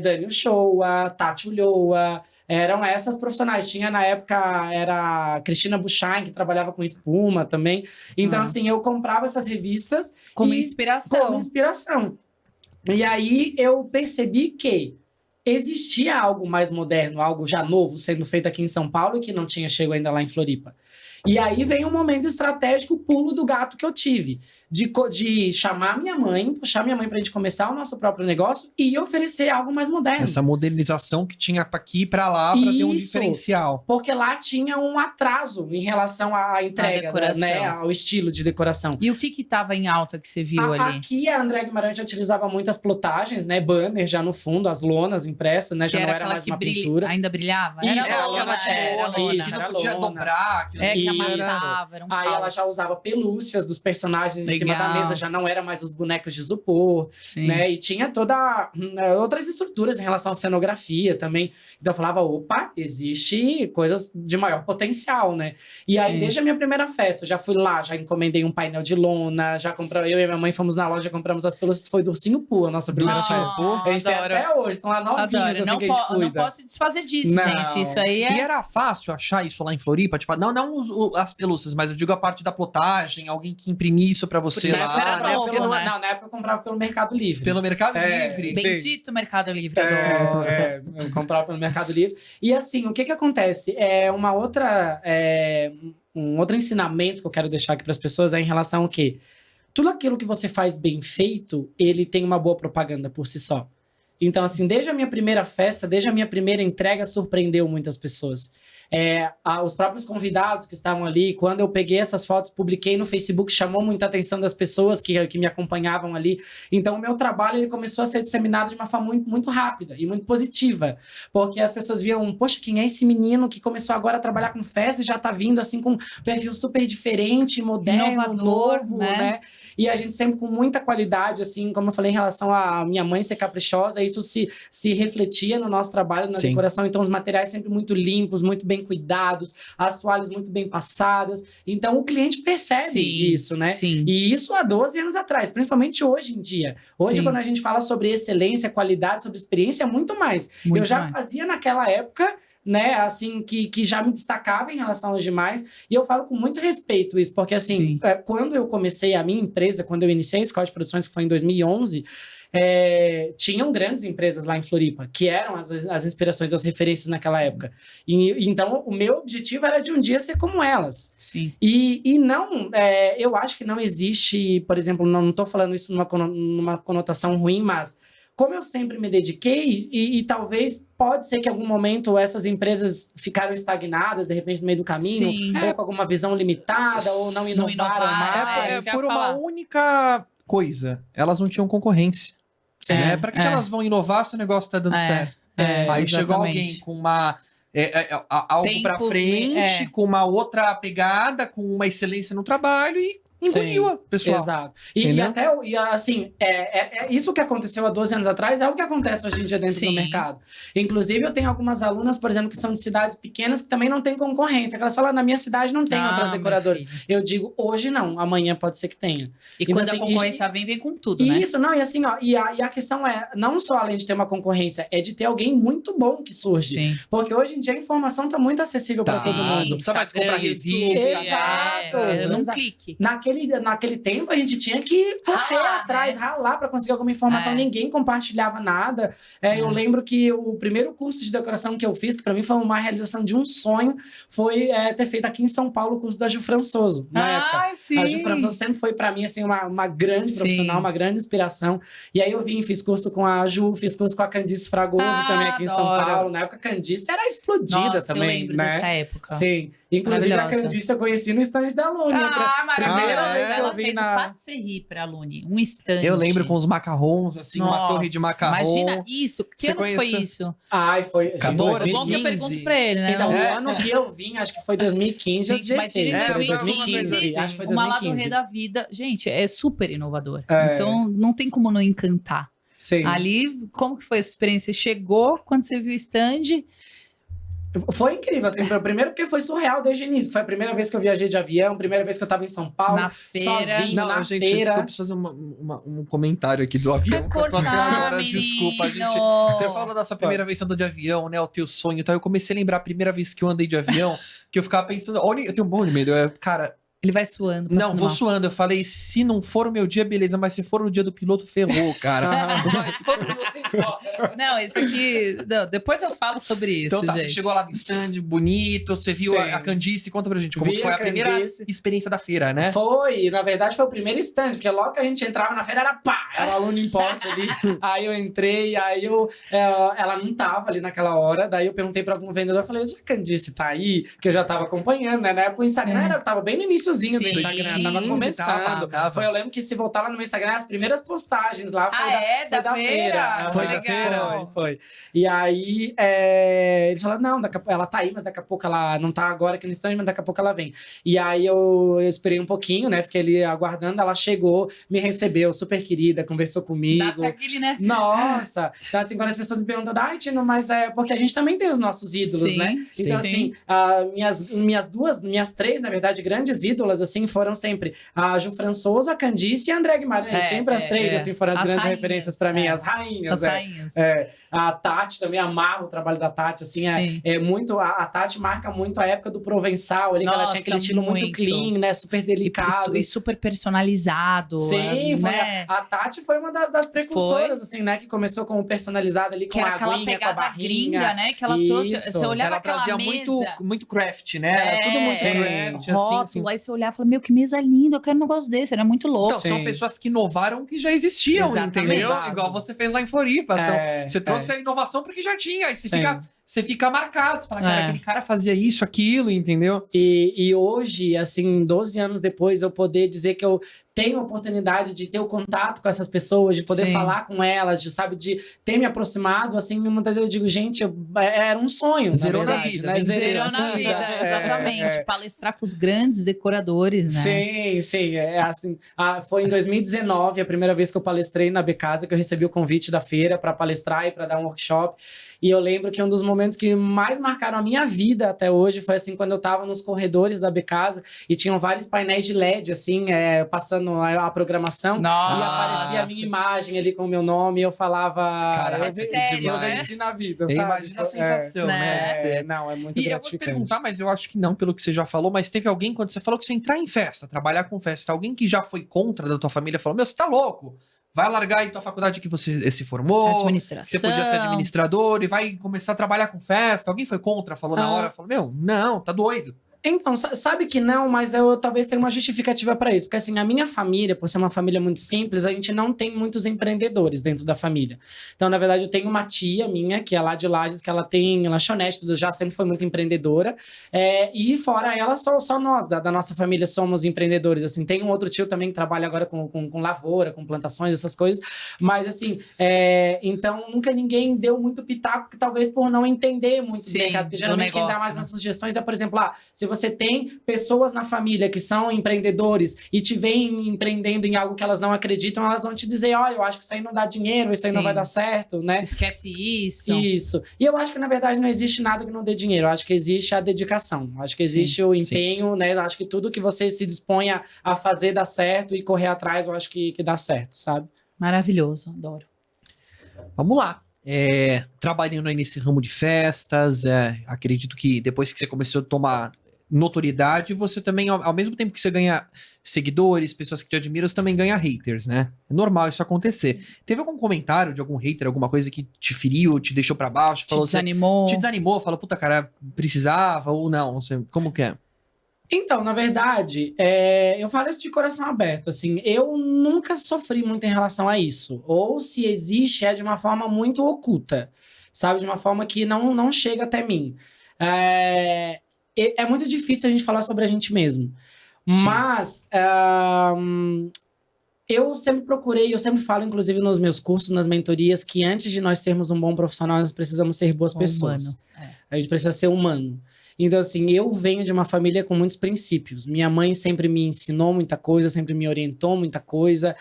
Dani Uchoa, Tati Ulloa. Eram essas profissionais. Tinha, na época, era Cristina Buchain, que trabalhava com espuma também. Então, assim, eu comprava essas revistas Como e- inspiração. como inspiração. E aí, eu percebi que existia algo mais moderno, algo já novo sendo feito aqui em São Paulo e que não tinha chegado ainda lá em Floripa. E aí vem um momento estratégico, o pulo do gato que eu tive. De chamar minha mãe, puxar minha mãe pra gente começar o nosso próprio negócio e oferecer algo mais moderno. Essa modernização que tinha pra aqui e pra lá pra ter um Isso. diferencial. Porque lá tinha um atraso em relação à entrega, decoração. né, ao estilo de decoração. E o que tava em alta que você viu ali? Aqui a André Guimarães já utilizava muitas plotagens, né? Banner já no fundo, as lonas impressas, né? Que Já não era aquela mais que uma pintura. ainda brilhava? Isso, Era a lona, lona de era lona, lona. isso. Que não Era podia lona. dobrar. Que não Que Isso. amassava, era um Aí ela caos. já usava pelúcias dos personagens em cima Legal. da mesa, já não era mais os bonecos de isopor, Sim. né? E tinha outras estruturas em relação à cenografia também. Então eu falava, opa, existe coisas de maior potencial, né? E aí, Sim. desde a minha primeira festa, eu já fui lá, já encomendei um painel de lona, já comprei, eu e minha mãe fomos na loja, compramos as pelúcias, foi do Ursinho Poo, a nossa primeira Ursinho festa. Poo? A gente tem Adoro. até hoje, estão lá novinhos, Adoro. assim, Não, que a gente não cuida. posso desfazer disso, Não. gente. Isso aí E é... era fácil achar isso lá em Floripa? Tipo, não as pelúcias, mas eu digo a parte da plotagem, alguém que imprimir isso pra você Porque lá. essa era né? novo, Porque não- né? Não, na época eu comprava pelo Mercado Livre. Pelo Mercado É, Livre. sim. Bendito Mercado Livre. Adoro. Eu comprava pelo Mercado Livre. E assim, o que acontece? Um outro ensinamento que eu quero deixar aqui para as pessoas é em relação ao quê? Tudo aquilo que você faz bem feito, ele tem uma boa propaganda por si só. Então, assim, desde a minha primeira festa, desde a minha primeira entrega, surpreendeu muitas pessoas. Os próprios convidados que estavam ali, quando eu peguei essas fotos, publiquei no Facebook, chamou muita atenção das pessoas que me acompanhavam ali. Então, o meu trabalho ele começou a ser disseminado de uma forma muito, muito rápida e muito positiva. Porque as pessoas viam, poxa, quem é esse menino que começou agora a trabalhar com festa e já tá vindo assim com um perfil super diferente, moderno, Inovador, novo, né? né? E a gente sempre com muita qualidade, assim, como eu falei, em relação à minha mãe ser caprichosa, isso se refletia no nosso trabalho, na Sim. decoração. Então, os materiais sempre muito limpos, muito bem cuidados, as toalhas muito bem passadas. Então, o cliente percebe Sim, isso, né? sim. E isso há 12 anos atrás, principalmente hoje em dia. Hoje, Sim. quando a gente fala sobre excelência, qualidade, sobre experiência, é muito mais. Muito eu já mais. fazia naquela época, né, assim, que já me destacava em relação aos demais, e eu falo com muito respeito isso, porque assim, Sim. quando eu comecei a minha empresa, quando eu iniciei a Escola de Produções, que foi em 2011, tinham grandes empresas lá em Floripa, que eram as inspirações, as referências naquela época. Então, o meu objetivo era de um dia ser como elas. Sim. E não, eu acho que não existe, por exemplo, não estou falando isso numa conotação ruim, mas como eu sempre me dediquei, e talvez pode ser que em algum momento essas empresas ficaram estagnadas, de repente, no meio do caminho, Sim. ou com alguma visão limitada, ou não inovaram inovaram, mais. isso que eu por ia uma falar. única coisa. Elas não tinham concorrência. Né? Pra que elas vão inovar se o negócio tá dando certo? Aí chegou alguém com uma... algo Tempo, pra frente, com uma outra pegada, com uma excelência no trabalho e engoliu a pessoal. Exato. E Entendeu? até, assim, isso que aconteceu há 12 anos atrás é o que acontece hoje em dia dentro Sim. do mercado. Inclusive, eu tenho algumas alunas, por exemplo, que são de cidades pequenas que também não têm concorrência. Que elas falam, na minha cidade não tem outras meu decoradoras. filho. Eu digo, hoje não, amanhã pode ser que tenha. E Então, quando assim, a concorrência vem com tudo, né? Isso, não, e assim, ó, e a questão é, não só além de ter uma concorrência, é de ter alguém muito bom que surge. Sim. Porque hoje em dia a informação tá muito acessível para Tá. todo Não mundo. precisa mais comprar Instagram, revista. YouTube, Exato, num exato. clique. Naquele naquele tempo a gente tinha que correr Ralar, atrás, ralar pra conseguir alguma informação. É. Ninguém compartilhava nada. Eu lembro que o primeiro curso de decoração que eu fiz, que pra mim foi uma realização de um sonho, foi ter feito aqui em São Paulo o curso da Ju Françoso, na época. Ai, sim. A Ju Françoso sempre foi pra mim, assim, uma grande Sim. profissional, uma grande inspiração. E aí eu fiz curso com a Ju, fiz curso com a Candice Fragoso também aqui em São adoro. Paulo. Na época a Candice era explodida Nossa, também, eu lembro né? dessa época. Sim. Inclusive a Maravilhosa. Candice eu conheci no stand da Lune. Primeira vez que Ela eu vi fez na... o patisserie pra Lune, um stand. Eu lembro com os macarrons, assim, uma torre de macarrão. Imagina isso. Que Você ano que foi conheceu? isso? Ai, foi... 14, Bom que eu 2015. pergunto pra ele, né? Então, Não. o ano que eu vim, acho que foi 2015 ou Gente, imagina 2016. em Foi 2015, 2015, acho que foi Uma 2015. Ladorê da vida. Gente, é super inovador. É. Então, não tem como não encantar. Sim. Ali, como que foi a sua experiência? Você chegou, quando você viu o stand... Foi incrível, assim, foi o primeiro porque foi surreal desde o início. Foi a primeira vez que eu viajei de avião, primeira vez que eu tava em São Paulo, Na feira. sozinho, Não, na gente, feira. desculpa, preciso fazer um comentário aqui do avião. que eu tô aqui agora, desculpa, gente. Você fala da sua primeira vez andando de avião, né? O teu sonho e tal. Eu comecei a lembrar a primeira vez que eu andei de avião, que eu ficava pensando. Eu tenho um bom de medo. Cara, Ele vai suando. não, passando vou mal. suando. Eu falei, se não for o meu dia, beleza, mas se for o dia do piloto, ferrou, cara. Vai todo mundo embora. Não, esse aqui... Não, depois eu falo sobre isso, Então tá, gente. você chegou lá no stand, bonito, você viu Sim. a Candice, conta pra gente como Vi que foi a a primeira Candice. experiência da feira, né? Foi, na verdade foi o primeiro stand, porque logo que a gente entrava na feira era pá, era o aluno import ali. Aí eu entrei, ela não tava ali naquela hora, daí eu perguntei pra algum vendedor, eu falei, essa Candice tá aí? Que eu já tava acompanhando, né? Na época o Instagram tava bem no iniciozinho do Sim. Instagram, tava 15, começando. tava. Eu lembro que se voltar lá no meu Instagram, as primeiras postagens lá foi Da da feira. Foi Que da legal. Foi. E aí, eles falaram, não, ela tá aí, mas daqui a pouco ela não tá agora aqui no stand, mas daqui a pouco ela vem. E aí eu esperei um pouquinho, né? Fiquei ali aguardando, ela chegou, me recebeu, super querida, conversou Dá comigo. pra aquele, né? Nossa! Então, assim, quando as pessoas me perguntam, ai, Tino, mas é porque a gente também tem os nossos ídolos, Sim, né? sim. Então, assim, minhas três, na verdade, grandes ídolas, assim, foram sempre a Ju Françoso, a Candice e a André Guimarães. Sempre as três, assim, foram as grandes rainhas, referências pra mim, as rainhas. As rainhas. A Tati também, amarro o trabalho da Tati, assim, Sim. é muito, a Tati marca muito a época do Provençal, ali, que ela Nossa, tinha aquele estilo muito muito. clean, né, super delicado. E super personalizado. Sim, foi né? a Tati foi uma das precursoras, assim, né, que começou com o personalizado ali, Que com era a aquela aguinha, com a pegada barrinha. gringa, né? Que ela trouxe. Isso. Você olhava Ela aquela trazia mesa. muito craft, né? Era tudo muito sim. craft, assim, Rótulo, sim. aí você olhava e falava, meu, que mesa linda, eu quero um negócio desse, era muito louco. Então, são Sim. pessoas que inovaram que já existiam, Exatamente. entendeu? Exato. Igual você fez lá em Floripa. Você trouxe a inovação porque já tinha. Aí Sim. você fica marcado. Você fala, cara, É. aquele cara fazia isso, aquilo, entendeu? E hoje, assim, 12 anos depois, eu poder dizer que eu tenho a oportunidade de ter o contato com essas pessoas, de poder Sim. falar com elas, de ter me aproximado, assim, muitas vezes eu digo, gente, era um sonho. Zerou na verdade, vida, né? Zerou na vida, exatamente. Palestrar com os grandes decoradores, né? Sim, sim. Assim, foi em 2019, a primeira vez que eu palestrei na Becasa, que eu recebi o convite da feira para palestrar e para dar um workshop. E eu lembro que um dos momentos que mais marcaram a minha vida até hoje foi assim, quando eu tava nos corredores da Becasa e tinham vários painéis de LED, assim, passando a programação. Nossa. E aparecia a minha imagem ali com o meu nome e eu falava... Caraca, eu sério, venci na vida, Eu sabe? imagino a sensação, né? de ser. Não, é muito E eu vou te gratificante. perguntar, mas eu acho que não, pelo que você já falou, mas teve alguém, quando você falou que você entrar em festa, trabalhar com festa, alguém que já foi contra da tua família, falou, meu, você tá louco? Vai largar aí tua faculdade que você se formou, Administração. você podia ser administrador e vai começar a trabalhar com festa. Alguém foi contra, falou na hora, falou, meu, não, tá doido. Então, sabe que não, mas eu talvez tenha uma justificativa para isso. Porque, assim, a minha família, por ser uma família muito simples, a gente não tem muitos empreendedores dentro da família. Então, na verdade, eu tenho uma tia minha, que é lá de Lages, que ela tem lanchonete, tudo, já sempre foi muito empreendedora. E fora ela, só nós, da nossa família, somos empreendedores. Assim, tem um outro tio também que trabalha agora com lavoura, com plantações, essas coisas. Mas, assim, então, nunca ninguém deu muito pitaco, talvez por não entender muito Sim, o mercado. Porque do geralmente quem dá negócio, mais né? as sugestões é, por exemplo, se você tem pessoas na família que são empreendedores e te veem empreendendo em algo que elas não acreditam, elas vão te dizer, olha, eu acho que isso aí não dá dinheiro, isso aí não Sim. vai dar certo, né? Esquece isso. Isso. E eu acho que, na verdade, não existe nada que não dê dinheiro. Eu acho que existe a dedicação. Eu acho que existe o empenho, né? Eu acho que tudo que você se disponha a fazer dá certo e correr atrás, eu acho que dá certo, sabe? Maravilhoso, adoro. Vamos lá. Trabalhando aí nesse ramo de festas, acredito que depois que você começou a tomar notoriedade, você também, ao mesmo tempo que você ganha seguidores, pessoas que te admiram, você também ganha haters, né? É normal isso acontecer. Teve algum comentário de algum hater, alguma coisa que te feriu, te deixou pra baixo? Te desanimou? Te desanimou, falou, puta, cara, precisava ou não? Como que é? Então, na verdade, eu falo isso de coração aberto, assim, eu nunca sofri muito em relação a isso. Ou se existe, é de uma forma muito oculta, sabe? De uma forma que não chega até mim. É muito difícil a gente falar sobre a gente mesmo. Mas eu sempre procurei, eu sempre falo, inclusive nos meus cursos, nas mentorias, que antes de nós sermos um bom profissional, nós precisamos ser boas pessoas. A gente precisa ser humano. Então, assim, eu venho de uma família com muitos princípios. Minha mãe sempre me ensinou muita coisa, sempre me orientou muita coisa.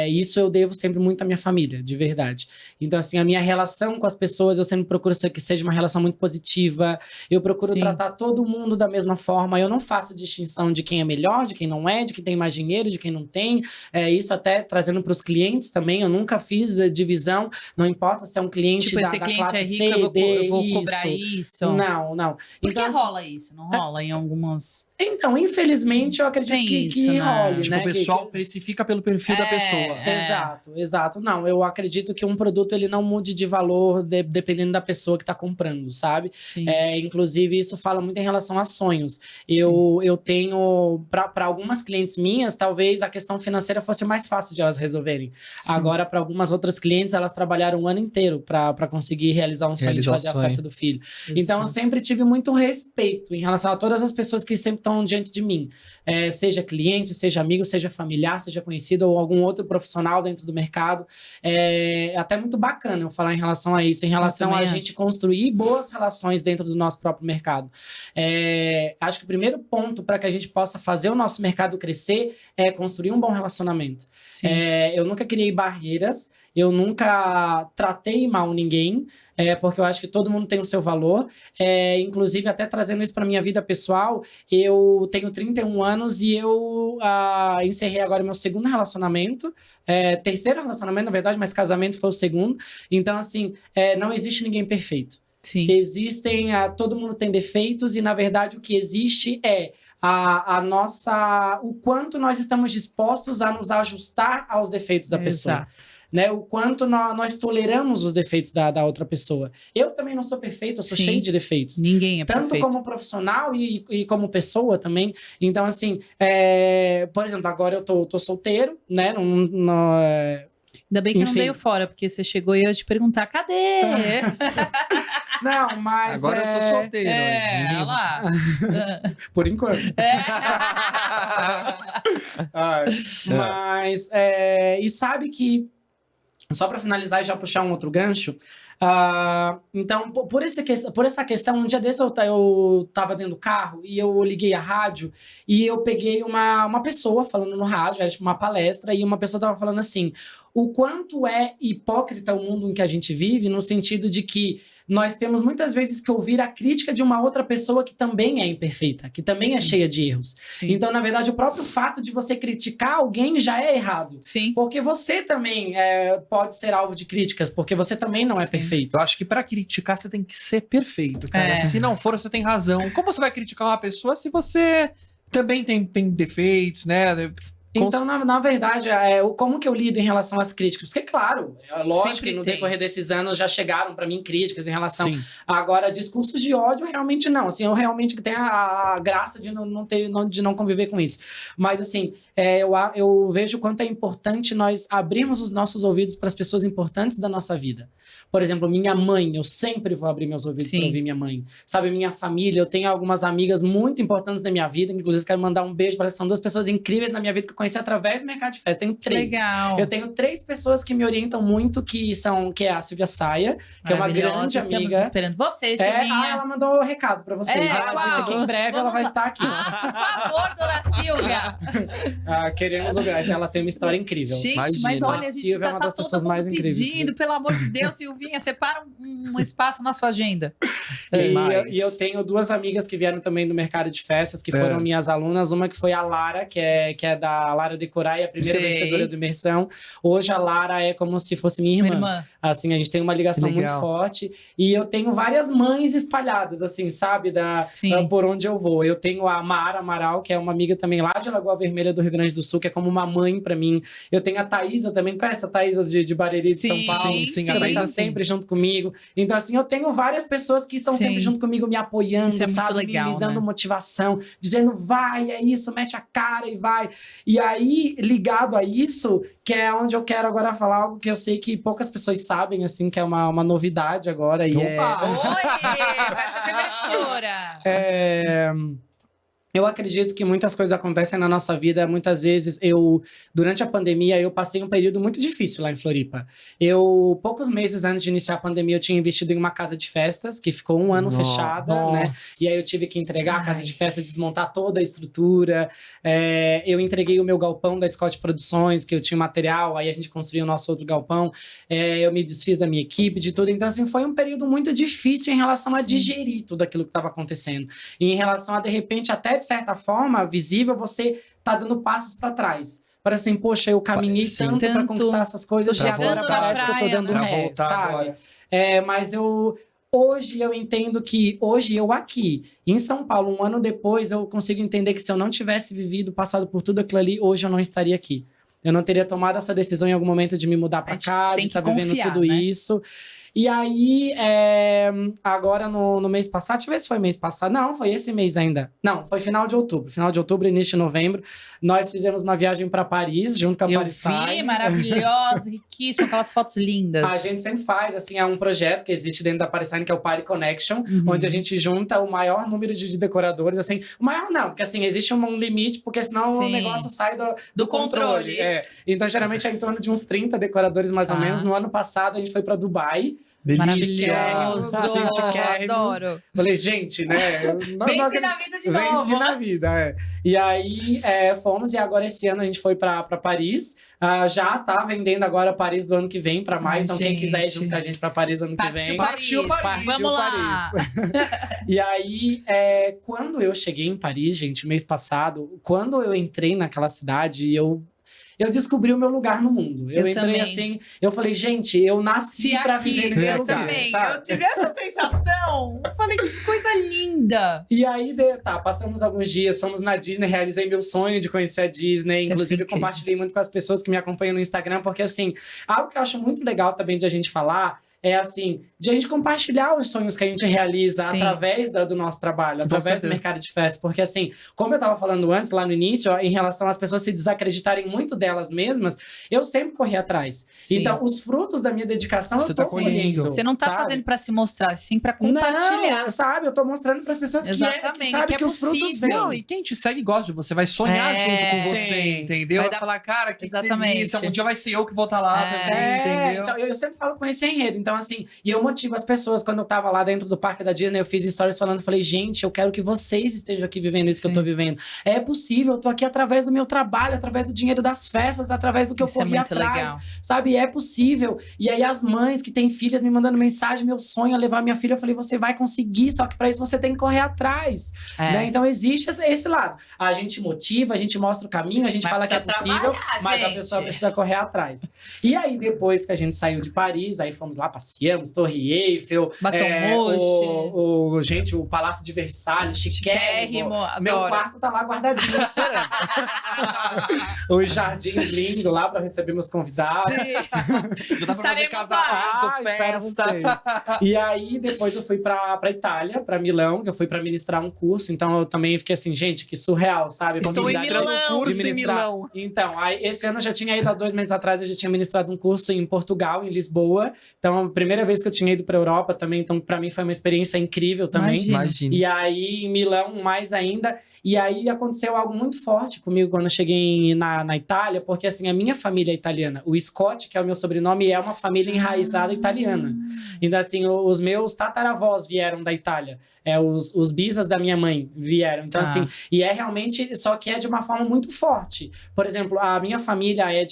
Isso eu devo sempre muito à minha família, de verdade. Então, assim, a minha relação com as pessoas, eu sempre procuro que seja uma relação muito positiva. Eu procuro tratar todo mundo da mesma forma. Eu não faço distinção de quem é melhor, de quem não é, de quem tem mais dinheiro, de quem não tem. Isso até trazendo para os clientes também. Eu nunca fiz divisão. Não importa se é um cliente tipo, da cliente classe é rico, C, D, eu vou cobrar isso. Não. Porque rola isso, não rola em algumas... Então, infelizmente, eu acredito que role, tipo, né? o pessoal precifica pelo perfil da pessoa. Exato. Não, eu acredito que um produto ele não mude de valor dependendo da pessoa que está comprando, sabe? Sim. Inclusive, isso fala muito em relação a sonhos. Eu tenho, para algumas clientes minhas, talvez a questão financeira fosse mais fácil de elas resolverem. Sim. Agora, para algumas outras clientes, elas trabalharam um ano inteiro para conseguir realizar um sonho de fazer a festa do filho. Exato. Então, eu sempre tive muito respeito em relação a todas as pessoas que sempre estão diante de mim. Seja cliente, seja amigo, seja familiar, seja conhecido ou algum outro profissional dentro do mercado. É até muito bacana eu falar em relação a isso, em relação a gente construir boas relações dentro do nosso próprio mercado. Acho que o primeiro ponto para que a gente possa fazer o nosso mercado crescer é construir um bom relacionamento. Eu nunca criei barreiras, eu nunca tratei mal ninguém, porque eu acho que todo mundo tem o seu valor. Inclusive, até trazendo isso para minha vida pessoal, eu tenho 31 anos e eu encerrei agora meu segundo relacionamento. Terceiro relacionamento, na verdade, mas casamento foi o segundo. Então, assim, não existe ninguém perfeito. Sim. Todo mundo tem defeitos e, na verdade, o que existe é o quanto nós estamos dispostos a nos ajustar aos defeitos da pessoa. Exato. Né, o quanto nós toleramos os defeitos da outra pessoa. Eu também não sou perfeito, eu sou cheio de defeitos. Ninguém é perfeito. Tanto como profissional e como pessoa também. Então, assim, por exemplo, agora eu tô solteiro, né? Ainda bem que não veio fora, porque você chegou e eu ia te perguntar, cadê? Não, mas... Agora eu tô solteiro. Olha lá. Por enquanto. Mas, e sabe que, só para finalizar e já puxar um outro gancho, então, por essa questão, um dia desse eu tava dentro do carro e eu liguei a rádio e eu peguei uma pessoa falando no rádio, era tipo uma palestra, e uma pessoa tava falando assim, o quanto é hipócrita o mundo em que a gente vive, no sentido de que nós temos muitas vezes que ouvir a crítica de uma outra pessoa que também é imperfeita, que também é cheia de erros. Sim. Então, na verdade, o próprio fato de você criticar alguém já é errado. Sim. Porque você também pode ser alvo de críticas, porque você também não é perfeito. Eu acho que para criticar você tem que ser perfeito, cara. Se não for, você tem razão. Como você vai criticar uma pessoa se você também tem defeitos, né? Então, na verdade, como que eu lido em relação às críticas? Porque, claro, lógico que no decorrer desses anos já chegaram para mim críticas em relação... Agora, discursos de ódio, realmente não. Assim, eu realmente tenho a graça de não conviver com isso. Mas, assim, eu vejo o quanto é importante nós abrirmos os nossos ouvidos para as pessoas importantes da nossa vida. Por exemplo, minha mãe, eu sempre vou abrir meus ouvidos para ouvir minha mãe. Sabe, minha família, eu tenho algumas amigas muito importantes da minha vida, inclusive quero mandar um beijo para elas, são duas pessoas incríveis na minha vida que eu conheci através do mercado de festa. Tenho 3. Legal. Eu tenho 3 pessoas que me orientam muito, que é a Silvia Saia, que é uma grande amiga. Estamos esperando você, Silvinha. Ela mandou um recado para vocês. Ela disse que em breve ela vai estar aqui. Por favor, dona Silvia. Queremos ouvir. Ela tem uma história incrível. Gente, imagina. mas olha, a gente Silvia é uma das pessoas mais incríveis. pedindo, pelo amor de Deus, Silvinha, separa um espaço na sua agenda. E eu tenho 2 amigas que vieram também do mercado de festas, que foram minhas alunas. Uma que foi a Lara, que é da Lara Decorai, a primeira Sei. vencedora do Imersão. Hoje a Lara é como se fosse minha Minha irmã. irmã. Assim, a gente tem uma ligação muito Legal. forte. E eu tenho várias mães espalhadas, assim, sabe? Sim. Por onde eu vou. Eu tenho a Mara Amaral, que é uma amiga também lá de Lagoa Vermelha do Rio Grande do Sul, que é como uma mãe pra mim. Eu tenho a Thaísa também, conhece a Thaísa de Bariri, de São Sim, Paulo? sim, Que a também tá Thaísa, sim. sempre junto comigo. Então, assim, eu tenho várias pessoas que estão Sim. sempre junto comigo, me apoiando, Isso é muito sabe? legal, me dando né? motivação, dizendo, vai, é isso, mete a cara e vai. E aí, ligado a isso, que é onde eu quero agora falar algo que eu sei que poucas pessoas sabem, assim, que é uma novidade agora. E Opa! Oi, faz essa abertura. Eu acredito que muitas coisas acontecem na nossa vida. Muitas vezes, durante a pandemia, eu passei um período muito difícil lá em Floripa. Poucos meses antes de iniciar a pandemia, eu tinha investido em uma casa de festas, que ficou um ano fechada, né? E aí eu tive que entregar a casa de festas, desmontar toda a estrutura. Eu entreguei o meu galpão da Scott Produções, que eu tinha material, aí a gente construiu o nosso outro galpão. Eu me desfiz da minha equipe, de tudo. Então, assim, foi um período muito difícil em relação a digerir tudo aquilo que estava acontecendo. E em relação a, de repente, até de certa forma, visível, você tá dando passos para trás. Parece assim, poxa, eu caminhei Sim. tanto para conquistar essas coisas, Tô e agora chegando na parece que eu tô praia, dando né? Pra ré, voltar sabe? agora. Mas hoje eu entendo que, hoje eu aqui, em São Paulo, um ano depois, eu consigo entender que se eu não tivesse vivido, passado por tudo aquilo ali, hoje eu não estaria aqui. Eu não teria tomado essa decisão em algum momento de me mudar A para gente cá, tem de que estar vivendo confiar, tudo né? isso. E aí, agora no mês passado, deixa eu ver se foi mês passado. Não, foi esse mês ainda. Não, foi final de outubro. Final de outubro, início de novembro. Nós fizemos uma viagem para Paris, junto com a Eu Paris vi, Sign. maravilhoso, riquíssimo, aquelas fotos lindas. A gente sempre faz, assim, é um projeto que existe dentro da Paris Sign, que é o Party Connection, onde a gente junta o maior número de decoradores, assim, o maior não, porque assim, existe um limite, porque senão Sim. o negócio sai do controle. Então, geralmente é em torno de uns 30 decoradores, mais ou Tá. menos. No ano passado, a gente foi para Dubai. Maravilhoso. Assim, chiquérrimos. Adoro. Falei, gente, né? Venci na vida de Venci novo. na vida, E aí, fomos, e agora esse ano a gente foi pra Paris. Já tá vendendo agora Paris do ano que vem, pra maio. Ai, então, quem quiser ir gente. junto com a gente pra Paris ano que Partiu vem. Paris. Partiu Vamos lá. E aí, quando eu cheguei em Paris, gente, mês passado, quando eu entrei naquela cidade, eu descobri o meu lugar no mundo. Eu entrei também. assim, eu falei, gente, eu nasci Se pra aqui, viver nesse eu lugar. também. sabe? Eu tive essa sensação. Eu falei, que coisa linda. E aí, passamos alguns dias, fomos na Disney, realizei meu sonho de conhecer a Disney. Inclusive, eu incrível. compartilhei muito com as pessoas que me acompanham no Instagram, porque, assim, algo que eu acho muito legal também de a gente falar é, assim, de a gente compartilhar os sonhos que a gente realiza Sim. através do nosso trabalho, Com através do certeza. mercado de festas. Porque, assim, como eu tava falando antes, lá no início, ó, em relação às pessoas se desacreditarem muito delas mesmas, eu sempre corri atrás. Sim. Então, os frutos da minha dedicação Você eu tô tá colhendo. colhendo. Você não tá sabe? fazendo pra se mostrar, sim pra compartilhar. Não, sabe? Eu tô mostrando para as pessoas que, Exatamente, sabe que é os frutos possível. vêm. Não, e quem te segue gosta de você, vai sonhar É, junto com você, sim. entendeu? Vai Vai dar- falar, cara, que Exatamente. delícia, um dia vai ser eu que vou estar lá também, entendeu? Então, eu sempre falo com esse enredo. Então, assim, e eu motivo as pessoas. Quando eu tava lá dentro do parque da Disney, eu fiz stories falando, falei, gente, eu quero que vocês estejam aqui vivendo isso que eu tô vivendo. É possível, eu tô aqui através do meu trabalho, através do dinheiro das festas, através do que Isso eu é corri muito atrás. legal. Sabe? É possível. E aí as mães que têm filhas me mandando mensagem, meu sonho é levar minha filha. Eu falei, você vai conseguir, só que pra isso você tem que correr atrás. É. Né? Então existe esse lado. A gente motiva, a gente mostra o caminho, a gente Mas fala que é precisa possível, trabalhar, mas a gente. pessoa precisa correr atrás. E aí, depois que a gente saiu de Paris, aí fomos lá, passeamos, Torre Eiffel, Baton Rouge. gente, o Palácio de Versalhes, chiquérrimo. Chiquérrimo, Meu adoro. quarto tá lá guardadinho, esperando. Os jardins lindos lá para receber meus convidados. Já dá pra fazer Estaremos casamento, espero festa. vocês. E aí, depois eu fui pra Itália, pra Milão, que eu fui pra ministrar um curso. Então, eu também fiquei assim, gente, que surreal, sabe? Estou em Possibilidade Milão. de Curso em ministrar. Milão. Então, aí, esse ano eu já tinha ido, há 2 meses atrás, eu já tinha ministrado um curso em Portugal, em Lisboa. Então, a primeira vez que eu tinha ido pra Europa também. Então, pra mim foi uma experiência incrível também. Imagina. E aí, em Milão, mais ainda. E aí, aconteceu algo muito forte comigo quando eu cheguei na Itália, porque, assim, a minha família é italiana. O Scott, que é o meu sobrenome, é uma família enraizada italiana. Então, assim, os meus tataravós vieram da Itália. Os bisas da minha mãe vieram. Então, Ah. assim, e é realmente, só que é de uma forma muito forte. Por exemplo, a minha família é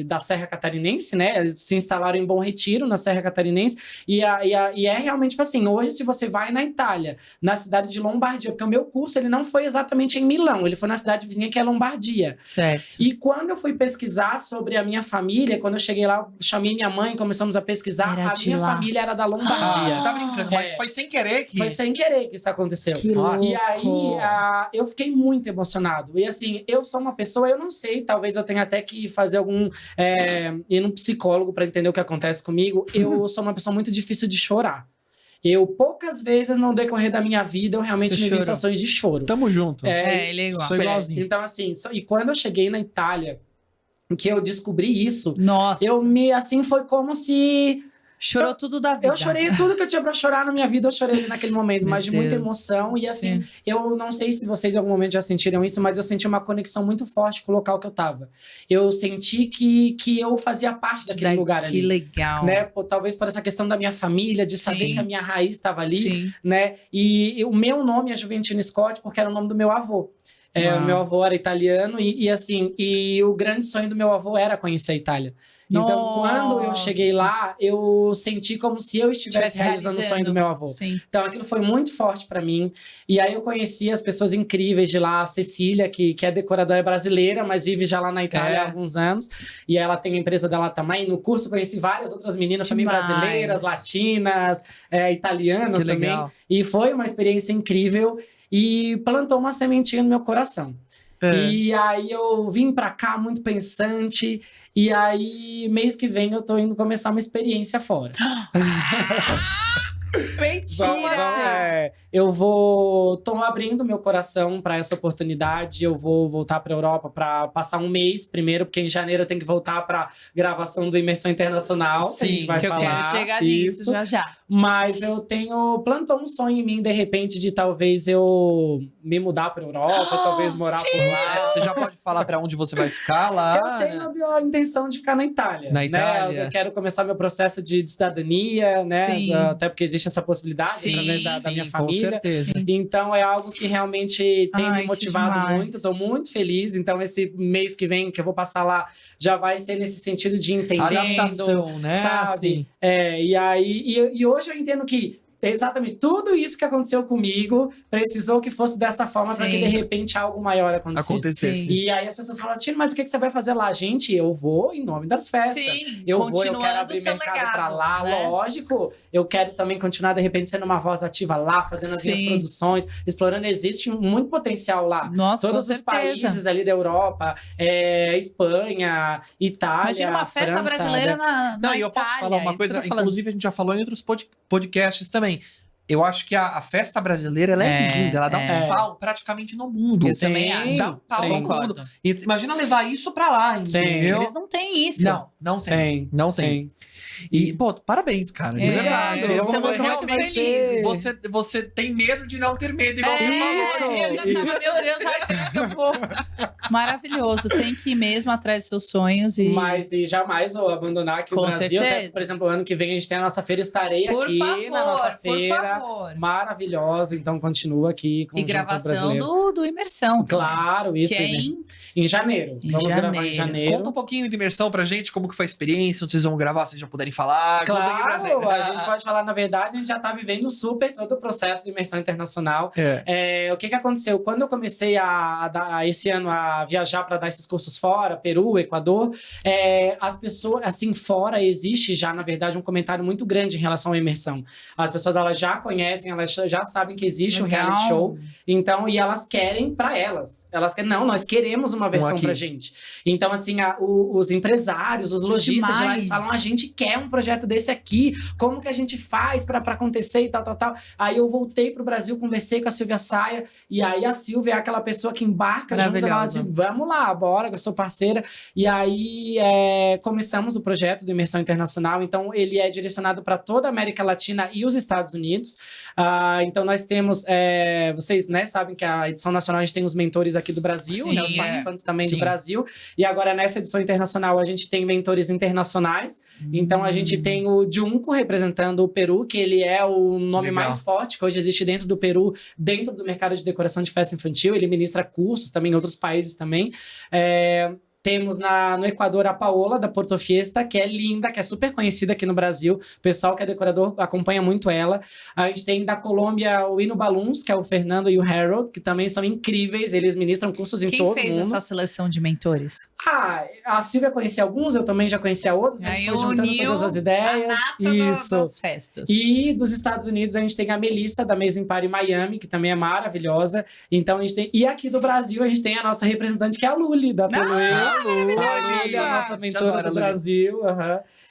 da Serra Catarinense, né? Eles se instalaram em Bom Retiro, na Serra catarinense. E é realmente, tipo assim, hoje se você vai na Itália, na cidade de Lombardia, porque o meu curso ele não foi exatamente em Milão, ele foi na cidade vizinha que é Lombardia. Certo. E quando eu fui pesquisar sobre a minha família, quando eu cheguei lá, chamei minha mãe, começamos a pesquisar, Era a de minha lá. família era da Ah, Lombardia. você tá brincando, mas foi sem querer que... Foi sem querer que isso aconteceu. Que Nossa. E aí, eu fiquei muito emocionado. E assim, eu sou uma pessoa, eu não sei, talvez eu tenha até que fazer ir num psicólogo para entender o que acontece comigo. Eu sou uma pessoa muito difícil de chorar. Eu, poucas vezes no decorrer da minha vida, eu realmente Você me vi em chorou. situações de choro. Tamo junto. Ele é igual. Sou igualzinho. Então, assim, e quando eu cheguei na Itália, que eu descobri isso, Nossa. foi como se... Chorou tudo da vida. Eu chorei tudo que eu tinha pra chorar na minha vida, eu chorei naquele momento, Meu mas de muita Deus. emoção. E assim, Sim. eu não sei se vocês em algum momento já sentiram isso, mas eu senti uma conexão muito forte com o local que eu tava. Eu senti que eu fazia parte daquele lugar ali. Que legal. Né? Talvez por essa questão da minha família, de saber Sim. que a minha raiz estava ali, Sim. né? E o meu nome é Juventino Scott porque era o nome do meu avô. Uau. O meu avô era italiano e o grande sonho do meu avô era conhecer a Itália. Então, Nossa. quando eu cheguei lá, eu senti como se eu estivesse realizando o sonho do meu avô. Sim. Então, aquilo foi muito forte pra mim. E aí, eu conheci as pessoas incríveis de lá. A Cecília, que é decoradora brasileira, mas vive já lá na Itália há alguns anos. E ela tem a empresa dela também. No curso, conheci várias outras meninas também Demais. brasileiras, latinas, italianas Que também. legal. E foi uma experiência incrível. E plantou uma sementinha no meu coração. E aí eu vim pra cá muito pensante. E aí, mês que vem, eu tô indo começar uma experiência fora. Mentira! Tô abrindo meu coração para essa oportunidade. Eu vou voltar para Europa para passar um mês primeiro, porque em janeiro eu tenho que voltar para gravação do Imersão Internacional. Sim, que a gente vai Que eu falar. quero chegar nisso já já. Mas eu plantou um sonho em mim, de repente, de talvez eu me mudar para Europa, talvez morar por lá. Você já pode falar pra onde você vai ficar lá? Eu tenho a intenção de ficar na Itália. Na né? Itália. Eu quero começar meu processo de cidadania, né? Sim. Até porque existe essa possibilidade Sim, através da minha com família. certeza. Então é algo que realmente tem Ai, me que motivado demais. muito. Estou muito feliz. Então, esse mês que vem, que eu vou passar lá, já vai ser nesse sentido de entendendo. Adaptação, né? Sabe? Assim. E hoje eu entendo que exatamente tudo isso que aconteceu comigo precisou que fosse dessa forma para que Sim. de repente algo maior acontecesse. Acontecesse. E aí as pessoas falam, Tino, mas o que você vai fazer lá? Gente, eu vou em nome das festas. Sim, Eu quero continuando abrir o seu mercado legado, pra lá, né? lógico. Eu quero também continuar, de repente, sendo uma voz ativa lá, fazendo as minhas Sim. produções, explorando. Existe muito potencial lá. Nossa, Todos com os certeza. países ali da Europa, Espanha, Itália, Imagina uma festa França, brasileira né? na Não, e eu posso Itália, falar uma isso que eu coisa, tô falando. inclusive a gente já falou em outros podcasts também. Eu acho que a festa brasileira ela é linda, ela dá um pau praticamente no mundo. Eu também acho. Dá um pau Sim. no mundo. Concordo. E imagina levar isso pra lá, entendeu? Eles não têm isso. Não tem. Sim, Não sim. tem. E, pô, parabéns, cara. De É, verdade. estamos muito Realmente, felizes. Você tem medo de não ter medo, igual você Isso. falou. Eu já tava, meu Deus, ai, será que eu vou? Maravilhoso, tem que ir mesmo atrás dos seus sonhos e... Mas e jamais vou abandonar aqui o Com Brasil. Até, certeza. por exemplo, ano que vem a gente tem a nossa feira. Estarei por aqui favor, na nossa por feira. favor. Maravilhosa. Então continua aqui com E junto com os gravação brasileiros. do Imersão. Claro, isso. Que é Em janeiro. Em Vamos gravar em janeiro. janeiro. Conta um pouquinho de imersão pra gente, como que foi a experiência, onde vocês vão gravar, vocês já puderem falar. Conta aqui pra Claro, gente. a gente pode falar, na verdade, a gente já tá vivendo super todo o processo de imersão internacional. O que aconteceu? Quando eu comecei esse ano a viajar para dar esses cursos fora, Peru, Equador, as pessoas, assim, fora existe já, na verdade, um comentário muito grande em relação à imersão. As pessoas, elas já conhecem, elas já sabem que existe o Legal. reality show, então, e elas querem para elas. Elas querem, não, nós queremos uma versão aqui. pra gente. Então, assim, os empresários, os lojistas de lá, eles Demais. falam, a gente quer um projeto desse aqui, como que a gente faz para acontecer e tal. Aí eu voltei pro Brasil, conversei com a Silvia Saia, e aí a Silvia é aquela pessoa que embarca junto, ela diz, vamos lá, bora, eu sou parceira. E aí começamos o projeto do Imersão Internacional, então ele é direcionado para toda a América Latina e os Estados Unidos. Então nós temos, vocês sabem que a edição nacional a gente tem os mentores aqui do Brasil, Sim, os participantes também Sim. do Brasil, e agora nessa edição internacional a gente tem mentores internacionais. Então a gente tem o Junco representando o Peru, que ele é o nome Legal. mais forte que hoje existe dentro do Peru, dentro do mercado de decoração de festa infantil. Ele ministra cursos também em outros países também. Temos no Equador a Paola, da Porto Fiesta, que é linda, que é super conhecida aqui no Brasil. O pessoal que é decorador acompanha muito ela. A gente tem da Colômbia o Hino Balloons, que é o Fernando e o Harold, que também são incríveis. Eles ministram cursos em todo Quem fez mundo. essa seleção de mentores? A Silvia conhecia alguns, eu também já conhecia outros. A gente Aí foi juntando uniu todas as ideias. Isso. das festas. E dos Estados Unidos a gente tem a Melissa, da Amazing Party Miami, que também é maravilhosa. Então a gente tem... E aqui do Brasil a gente tem a nossa representante, que é a Luli, da Peluê. A Luli é a nossa mentora do Brasil.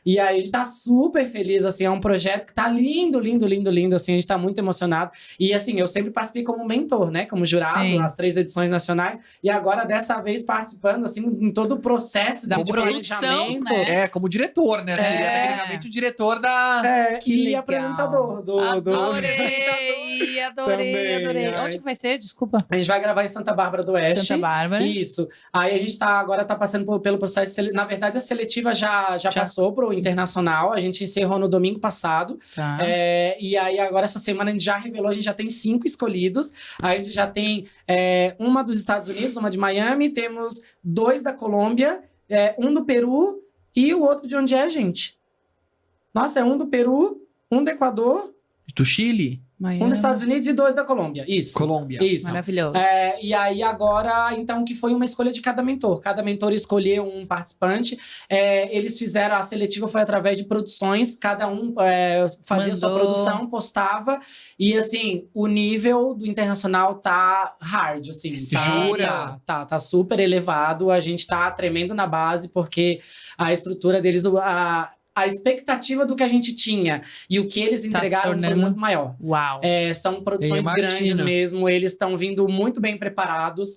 E aí a gente tá super feliz, assim, é um projeto que tá lindo, lindo, lindo, lindo, assim, a gente tá muito emocionado. E assim, eu sempre participei como mentor, né, como jurado, Sim. nas 3 edições nacionais. E agora, dessa vez, participando, assim, em todo o processo Da de produção, planejamento. né? Como diretor, né? Seria tecnicamente o diretor da... Que e legal. apresentador do Adorei, Também, adorei. ai. Onde que vai ser? Desculpa. A gente vai gravar em Santa Bárbara do Oeste. Santa Bárbara. Isso. Aí a gente agora tá passando pelo processo. Na verdade, a seletiva já passou pro internacional. A gente encerrou no domingo passado. Tá. E aí, agora, essa semana, a gente já revelou, a gente já tem 5 escolhidos. A gente já tem uma dos Estados Unidos, uma de Miami, temos 2 da Colômbia, um do Peru e o outro de onde é, gente? Nossa, é um do Peru, um do Equador, Do Chile? um dos Estados Unidos e 2 da Colômbia. Isso. Colômbia. Isso. Maravilhoso. E aí agora, então, que foi uma escolha de cada mentor. Cada mentor escolheu um participante. Eles fizeram, a seletiva foi através de produções. Cada um fazia sua Mandou. produção, postava. E assim, o nível do internacional tá hard, assim. Jura? Tá super elevado. A gente tá tremendo na base, porque a estrutura deles... A expectativa do que a gente tinha e o que eles Tá se entregaram foi tornando- muito maior. Uau. São produções Eu grandes imagino. mesmo, eles estão vindo muito bem preparados.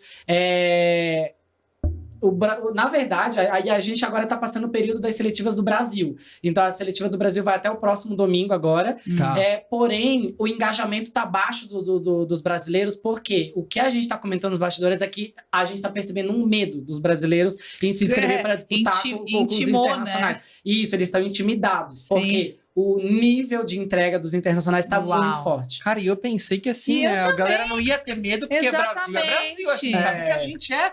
Na verdade, a gente agora está passando o período das seletivas do Brasil. Então, a seletiva do Brasil vai até o próximo domingo agora. Tá. Porém, o engajamento está abaixo dos brasileiros, porque o que a gente está comentando nos bastidores é que a gente está percebendo um medo dos brasileiros em se inscrever para disputar com os intimou, internacionais. né? Isso, eles estão intimidados. Sim. Porque o nível de entrega dos internacionais está Uau. muito forte. Cara, e eu pensei que assim, E eu a galera não ia ter medo, porque Brasil é Brasil. A gente sabe que a gente é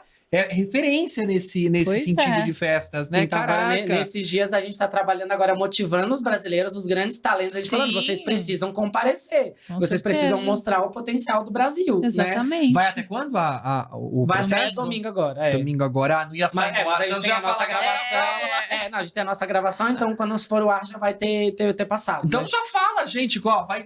referência nesse Pois sentido é. de festas, né? Então, agora, Caraca. nesses dias, a gente está trabalhando agora, motivando os brasileiros, os grandes talentos. A gente Sim. falando, vocês precisam comparecer. Com Vocês certeza. precisam mostrar o potencial do Brasil, né? Exatamente. Vai até quando o Vai até processo? domingo agora, Domingo agora. Não ia sair Mas, no ar, a gente senão tem a já nossa fala gravação. Não, a gente tem a nossa gravação, então quando for o ar já vai ter passado. Então né? já fala, gente, igual, vai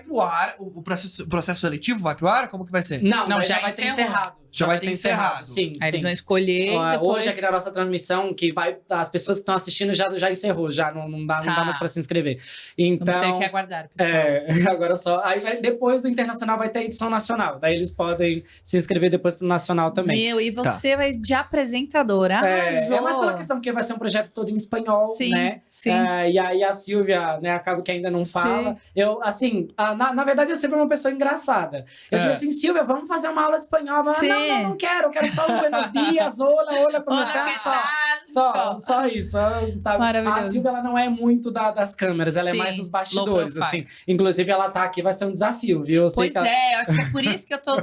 pro ar, o processo seletivo vai pro ar? Como que vai ser? Não, Não, já já vai ter encerrou. encerrado. Já vai ter encerrado. Sim, Aí eles sim. vão escolher e depois... Hoje aqui na nossa transmissão, que as pessoas que estão assistindo já encerrou, já não dá Tá. mais para se inscrever. Então, Vamos ter que aguardar, pessoal. agora só. Aí depois do Internacional vai ter a edição nacional. Daí eles podem se inscrever depois pro Nacional também. Meu, e você vai de apresentadora. Arrasou. É mais pela questão, porque vai ser um projeto todo em espanhol, Sim, né? sim. E aí a Silvia, né, acaba que ainda não fala. Sim. Eu, assim, na verdade, a Silvia é uma pessoa engraçada. Eu digo assim, Silvia, vamos fazer uma aula de espanhol. Ela, Sim. não quero, eu quero só um buenos dias, hola, como Olha, está? que tal? Só isso, sabe? A Maravilhoso. Silvia, ela não é muito das câmeras, ela Sim, é mais dos low bastidores, profile. assim. Inclusive, ela tá aqui, vai ser um desafio, viu? Eu sei Pois que ela... é, eu acho que é por isso que eu tô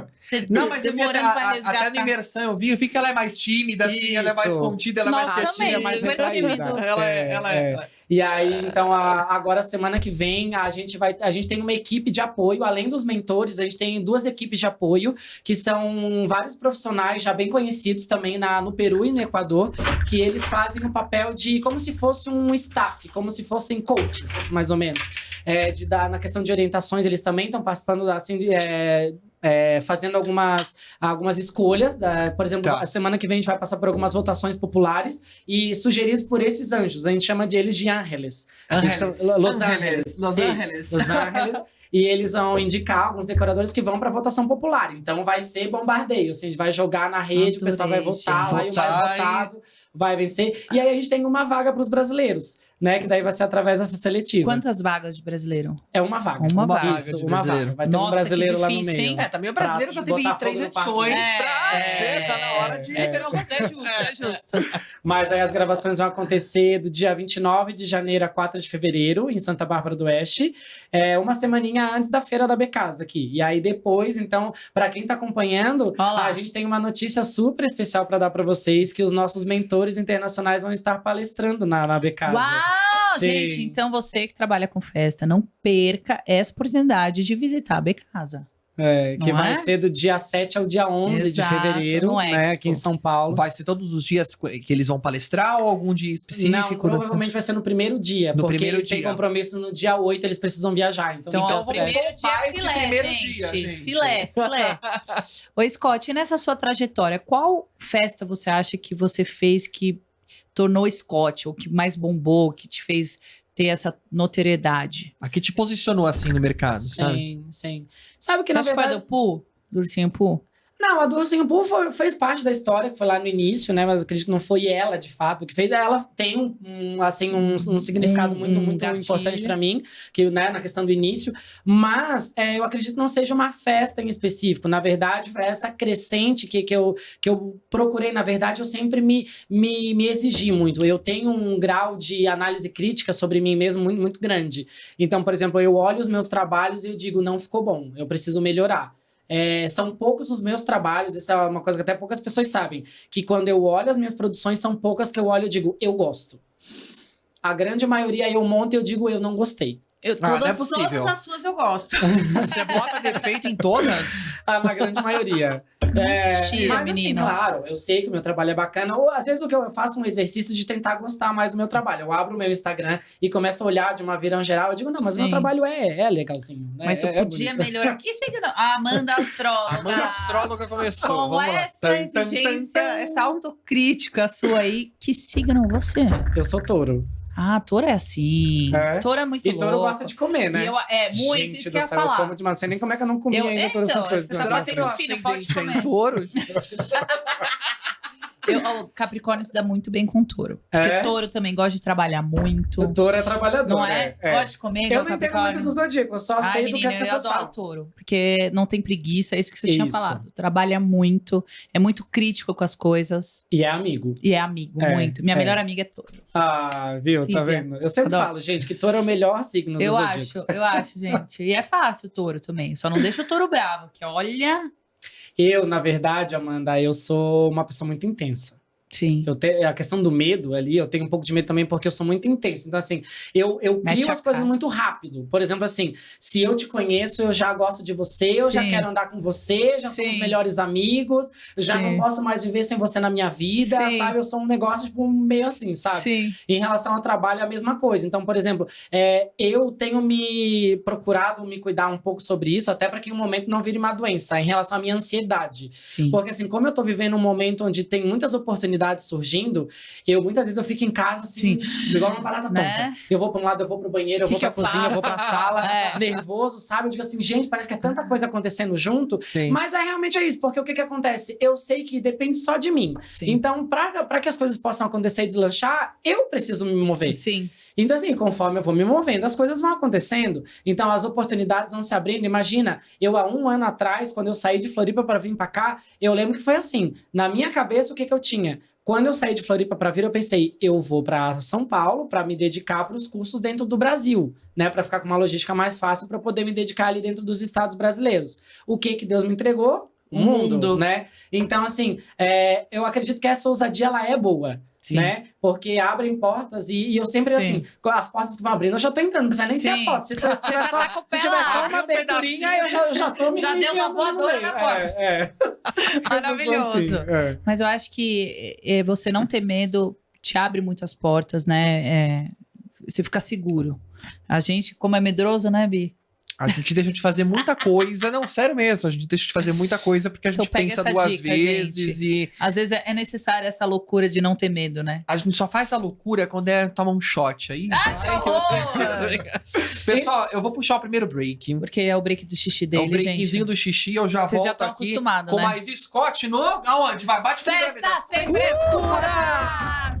Não, mas eu vi demorando pra até resgatar. na imersão eu vi que ela é mais tímida, assim, ela é mais Isso. contida, ela é mais Nós quietinha, também, mais super retraída. tímidos. Ela é. E aí, então, agora semana que vem, a gente tem uma equipe de apoio, além dos mentores, a gente tem 2 equipes de apoio, que são vários profissionais já bem conhecidos também no Peru e no Equador, que eles fazem o papel de como se fosse um staff, como se fossem coaches, mais ou menos. Na questão de orientações, eles também estão participando, assim, fazendo algumas escolhas. Por exemplo, Tá. a semana que vem a gente vai passar por algumas votações populares e sugeridos por esses anjos. A gente chama eles de ángeles. Los Ángeles. Los Sim, Ángeles. Los Ángeles. E eles vão indicar alguns decoradores que vão para votação popular. Então vai ser bombardeio. Assim, a gente vai jogar na rede, o pessoal vai Adorei, votar gente. lá e o mais Votar votado vai vencer. E aí a gente tem uma vaga para os brasileiros, né? Que daí vai ser através dessa seletiva. Quantas vagas de brasileiro? É uma vaga. Uma vaga Isso, de uma brasileiro. vaga. Vai ter um Nossa, brasileiro que lá no difícil, meio. hein? Também o brasileiro já teve botar 3 fogo no parquinho. edições pra ser, tá na hora de... É justo, é justo. Mas aí as gravações vão acontecer do dia 29 de janeiro a 4 de fevereiro, em Santa Bárbara do Oeste. Uma semaninha antes da Feira da Becasa aqui. E aí depois, então, para quem tá acompanhando, Olá. a gente tem uma notícia super especial para dar para vocês, que os nossos mentores internacionais vão estar palestrando na Becasa. Uau, Sim. gente, então você que trabalha com festa, não perca essa oportunidade de visitar a Becasa. Que Não vai é? ser do dia 7 ao dia 11 Exato, de fevereiro, no né, Expo. aqui em São Paulo. Vai ser todos os dias que eles vão palestrar ou algum dia Não, específico? provavelmente vai ser no primeiro dia, No porque primeiro eles têm dia. compromisso no dia 8, eles precisam viajar. Então, Então, dia o 7. primeiro dia poupar é esse filé, primeiro gente. dia, gente. Filé. Ô, Scott, e nessa sua trajetória, qual festa você acha que você fez que tornou Scott, ou que mais bombou, que te fez ter essa notoriedade? A que te posicionou assim no mercado, sabe? Sim, sim. Sabe que, Você na acha que foi a verdade... do Pooh? Do Ursinho Pooh? Não, a do Ursinho Pooh fez parte da história, que foi lá no início, né? Mas acredito que não foi ela, de fato, que fez. Ela tem um significado muito gatilho. importante pra mim, que, né, na questão do início. Mas eu acredito que não seja uma festa em específico. Na verdade, foi essa crescente que eu procurei. Na verdade, eu sempre me exigi muito. Eu tenho um grau de análise crítica sobre mim mesmo muito, muito grande. Então, por exemplo, eu olho os meus trabalhos e eu digo, não ficou bom, eu preciso melhorar. São poucos os meus trabalhos, isso é uma coisa que até poucas pessoas sabem, que quando eu olho as minhas produções, são poucas que eu olho e digo, eu gosto. A grande maioria eu monto e eu digo, eu não gostei. não é possível. Todas as suas eu gosto. Você bota defeito em todas? Na grande maioria. Mentira, Mas menino. assim, claro, eu sei que o meu trabalho é bacana. Ou às vezes o que eu faço um exercício de tentar gostar mais do meu trabalho. Eu abro o meu Instagram e começo a olhar de uma virão geral. Eu digo, não, mas o meu Sim. trabalho é legalzinho. Né? Mas eu podia bonito. melhorar. Que signo? A Amanda Astróloga. Amanda Astróloga começou. Com Vamos lá. essa exigência, essa autocrítica sua aí, que signo você? Eu sou touro. Ah, touro é assim. É. Touro é muito E louco. touro gosta de comer, né? E muito, Gente isso do que eu ia céu, eu falar. como demais. Não sei nem como é que eu não comi ainda todas essas coisas. você tá Será na que fazendo frente. meu filho, pode ascendente é comer. em touro? O Capricórnio se dá muito bem com touro. Porque É? touro também gosta de trabalhar muito. O touro é trabalhador, Não é? Gosta de comer Eu igual não entendo Capricórnio. muito do zodíaco, eu só Ai, sei do que as menina, eu pessoas adoro falam. touro. Porque não tem preguiça, é isso que você tinha Isso. falado. Trabalha muito, é muito crítico com as coisas. E é amigo. E é amigo, É, muito. Minha é. melhor amiga é touro. Ah, viu? Tá Lívia. vendo? Eu sempre Adoro. falo, gente, que touro é o melhor signo do Eu zodíaco. acho, gente. E é fácil o touro também. Só não deixa o touro bravo, que olha. Eu, na verdade, Amanda, eu sou uma pessoa muito intensa. Sim. A questão do medo ali, eu tenho um pouco de medo também porque eu sou muito intenso. Então, assim, eu Mete crio a as coisas cara. muito rápido. Por exemplo, assim, se eu te conheço, eu já gosto de você, eu já Sim. quero andar com você, já somos Sim. melhores amigos, já Sim. não posso mais viver sem você na minha vida, Sim. sabe? Eu sou um negócio, tipo, meio assim, sabe? Sim. Em relação ao trabalho, é a mesma coisa. Então, por exemplo, eu tenho me procurado me cuidar um pouco sobre isso, até para que em um momento não vire uma doença, em relação à minha ansiedade. Sim. Porque assim, como eu tô vivendo um momento onde tem muitas oportunidades surgindo, muitas vezes eu fico em casa assim, igual uma barata tonta. Né? Eu vou pra um lado, eu vou pro banheiro, eu Que vou pra que eu cozinha, eu vou faço? pra sala, É. nervoso, sabe? Eu digo assim, gente, parece que é tanta coisa acontecendo junto. Sim. Mas realmente é isso, porque o que acontece? Eu sei que depende só de mim. Sim. Então, pra que as coisas possam acontecer e deslanchar, eu preciso me mover. Sim. Então, assim, conforme eu vou me movendo, as coisas vão acontecendo. Então, as oportunidades vão se abrindo. Imagina, eu há um ano atrás, quando eu saí de Floripa para vir para cá, eu lembro que foi assim. Na minha cabeça, o que eu tinha? Quando eu saí de Floripa para vir, eu pensei, eu vou para São Paulo para me dedicar para os cursos dentro do Brasil, né? Para ficar com uma logística mais fácil para poder me dedicar ali dentro dos estados brasileiros. O que Deus me entregou? O mundo, né? Então, assim, eu acredito que essa ousadia, ela é boa. Sim. Né? Porque abrem portas e eu sempre, Sim. assim, as portas que vão abrindo, eu já tô entrando, não precisa nem ser a Sim. porta. Se tiver Você já só, tá com o se pé tiver lá. só Abre uma um aberturinha, pedacinho. eu já tô me Já deu uma enfiando no voadora meio. na porta. Maravilhoso. Mas eu acho que você não ter medo te abre muitas portas, né? Você fica seguro. A gente, como é medroso, né, Bi? A gente deixa de fazer muita coisa. Não, sério mesmo. A gente deixa de fazer muita coisa porque a gente Então pega pensa essa duas dica, vezes e Às vezes é necessária essa loucura de não ter medo, né? a gente só faz a loucura quando toma um shot aí. Que horror! mentira, tô brincando. Pessoal, eu vou puxar o primeiro break. Porque é o break do xixi É o dele, breakzinho gente. do xixi. Eu já Vocês já volto estão aqui acostumados, com né? mais Scott no... Aonde? Vai, bate primeira vez. Festa sem frescura!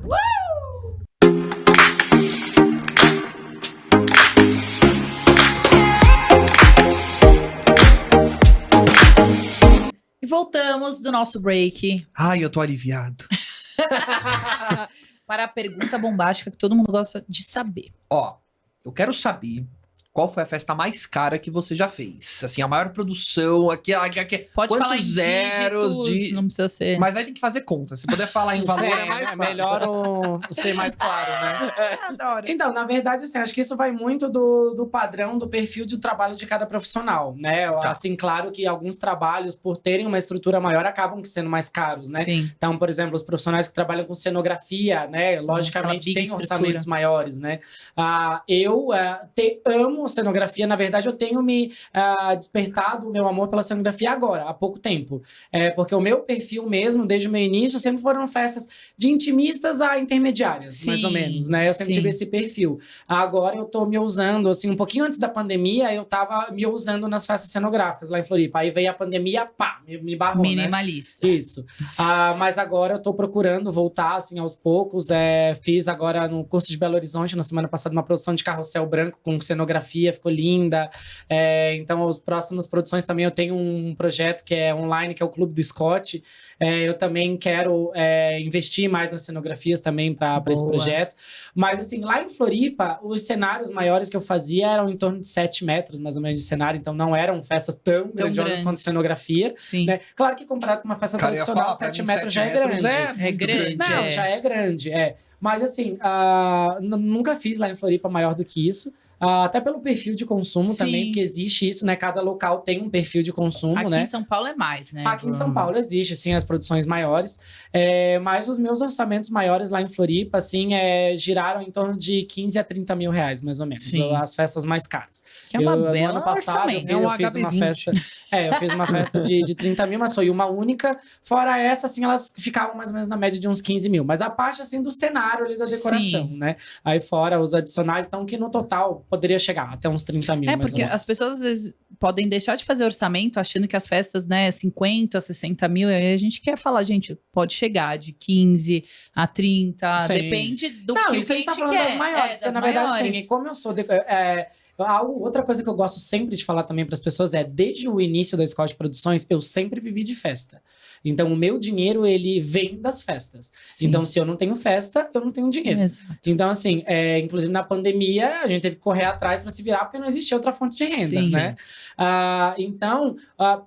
E voltamos do nosso break Ai, eu tô aliviado. para a pergunta bombástica que todo mundo gosta de saber. Ó, eu quero saber qual foi a festa mais cara que você já fez. Assim, a maior produção, aquela... Pode Quantos falar em zeros dígitos, não precisa ser. Mas aí tem que fazer conta. Se puder falar em valor, é mais fácil. melhor ser mais claro, né? Adoro. Então, na verdade, assim, acho que isso vai muito do padrão, do perfil de trabalho de cada profissional, né? Tá. Assim, claro que alguns trabalhos, por terem uma estrutura maior, acabam sendo mais caros, né? Sim. Então, por exemplo, os profissionais que trabalham com cenografia, né? Logicamente, big têm estrutura. orçamentos maiores, né? Eu amo cenografia. Na verdade, eu tenho me despertado o meu amor pela cenografia agora, há pouco tempo. Porque o meu perfil mesmo, desde o meu início, sempre foram festas de intimistas a intermediárias, mais ou Sim, menos, né? Eu sempre sim. tive esse perfil. Agora eu tô me usando, assim, um pouquinho antes da pandemia, eu tava me usando nas festas cenográficas lá em Floripa. Aí veio a pandemia, pá, me barrou, né? Minimalista. Isso. Mas agora eu tô procurando voltar, assim, aos poucos. Fiz agora no curso de Belo Horizonte, na semana passada, uma produção de carrossel branco com cenografia, ficou linda. Então, as próximas produções também eu tenho um projeto que é online, que é o Clube do Scott. Eu também quero investir mais nas cenografias também para esse Boa. projeto. Mas, assim, lá em Floripa, os cenários maiores que eu fazia eram em torno de 7 metros, mais ou menos, de cenário. Então, não eram festas tão grandiosas grandes. quanto cenografia. Sim. Né? Claro que comparado com uma festa Cara, eu ia tradicional, falar, pra 7 mim, metros já 7 é metros grande. é muito grande. Não, É. já é grande, Mas assim, nunca fiz lá em Floripa maior do que isso. Até pelo perfil de consumo Sim. também, porque existe isso, né? Cada local tem um perfil de consumo, Aqui né? em São Paulo é mais, né? Aqui em São Paulo existe, sim, as produções maiores. Mas os meus orçamentos maiores lá em Floripa, assim, giraram em torno de 15 a 30 mil reais, mais ou menos. Sim. As festas mais caras. Que é uma No bela ano passado, orçamento. eu É um fiz uma HB20. festa. Eu fiz uma festa de 30 mil, mas foi uma única. Fora essa, assim, elas ficavam mais ou menos na média de uns 15 mil. Mas a parte, assim, do cenário ali da decoração, Sim. né? Aí fora os adicionais, então, que no total poderia chegar até uns 30 mil, mais ou Porque menos. as pessoas às vezes podem deixar de fazer orçamento achando que as festas, né, 50, 60 mil, aí a gente quer falar, gente, pode chegar de 15 a 30, Sim. depende do Não, que o isso a gente cliente tá falando quer. das maiores, porque das na verdade, maiores. assim, como eu sou. Outra coisa que eu gosto sempre de falar também para as pessoas desde o início da Scott Produções, eu sempre vivi de festa. Então, o meu dinheiro, ele vem das festas. Sim. Então, se eu não tenho festa, eu não tenho dinheiro. Exato. Então, assim, inclusive na pandemia, a gente teve que correr atrás para se virar, porque não existia outra fonte de renda, Sim. né? Então,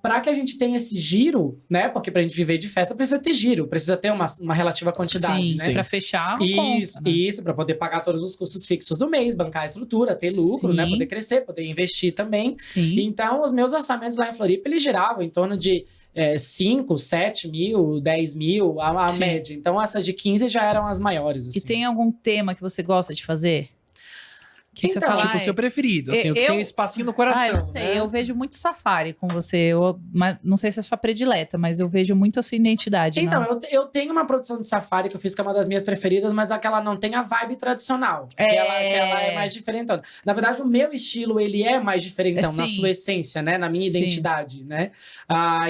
para que a gente tenha esse giro, né? Porque para a gente viver de festa, precisa ter giro, precisa ter uma relativa quantidade, Sim, né? pra fechar, não Isso, conta, né? isso, para poder pagar todos os custos fixos do mês, bancar a estrutura, ter lucro, né? Sim. Poder crescer, poder investir também. Sim. Então, os meus orçamentos lá em Floripa, eles giravam em torno de 5, 7 mil, 10 mil, a Sim. média. Então, essas de 15 já eram as maiores, assim. E tem algum tema que você gosta de fazer? Que você Então, fala, Tipo, o seu preferido, assim, o que eu- tem um espacinho no coração. eu não sei, né? eu vejo muito safari com você. Mas não sei se é sua predileta, mas eu vejo muito a sua identidade. Então, não? eu tenho uma produção de safari que eu fiz, que é uma das minhas preferidas, mas aquela não tem a vibe tradicional. Que ela é mais diferentona. Na verdade, o meu estilo, ele é mais diferentão, na Sim. sua essência, né? Na minha Sim. identidade, né?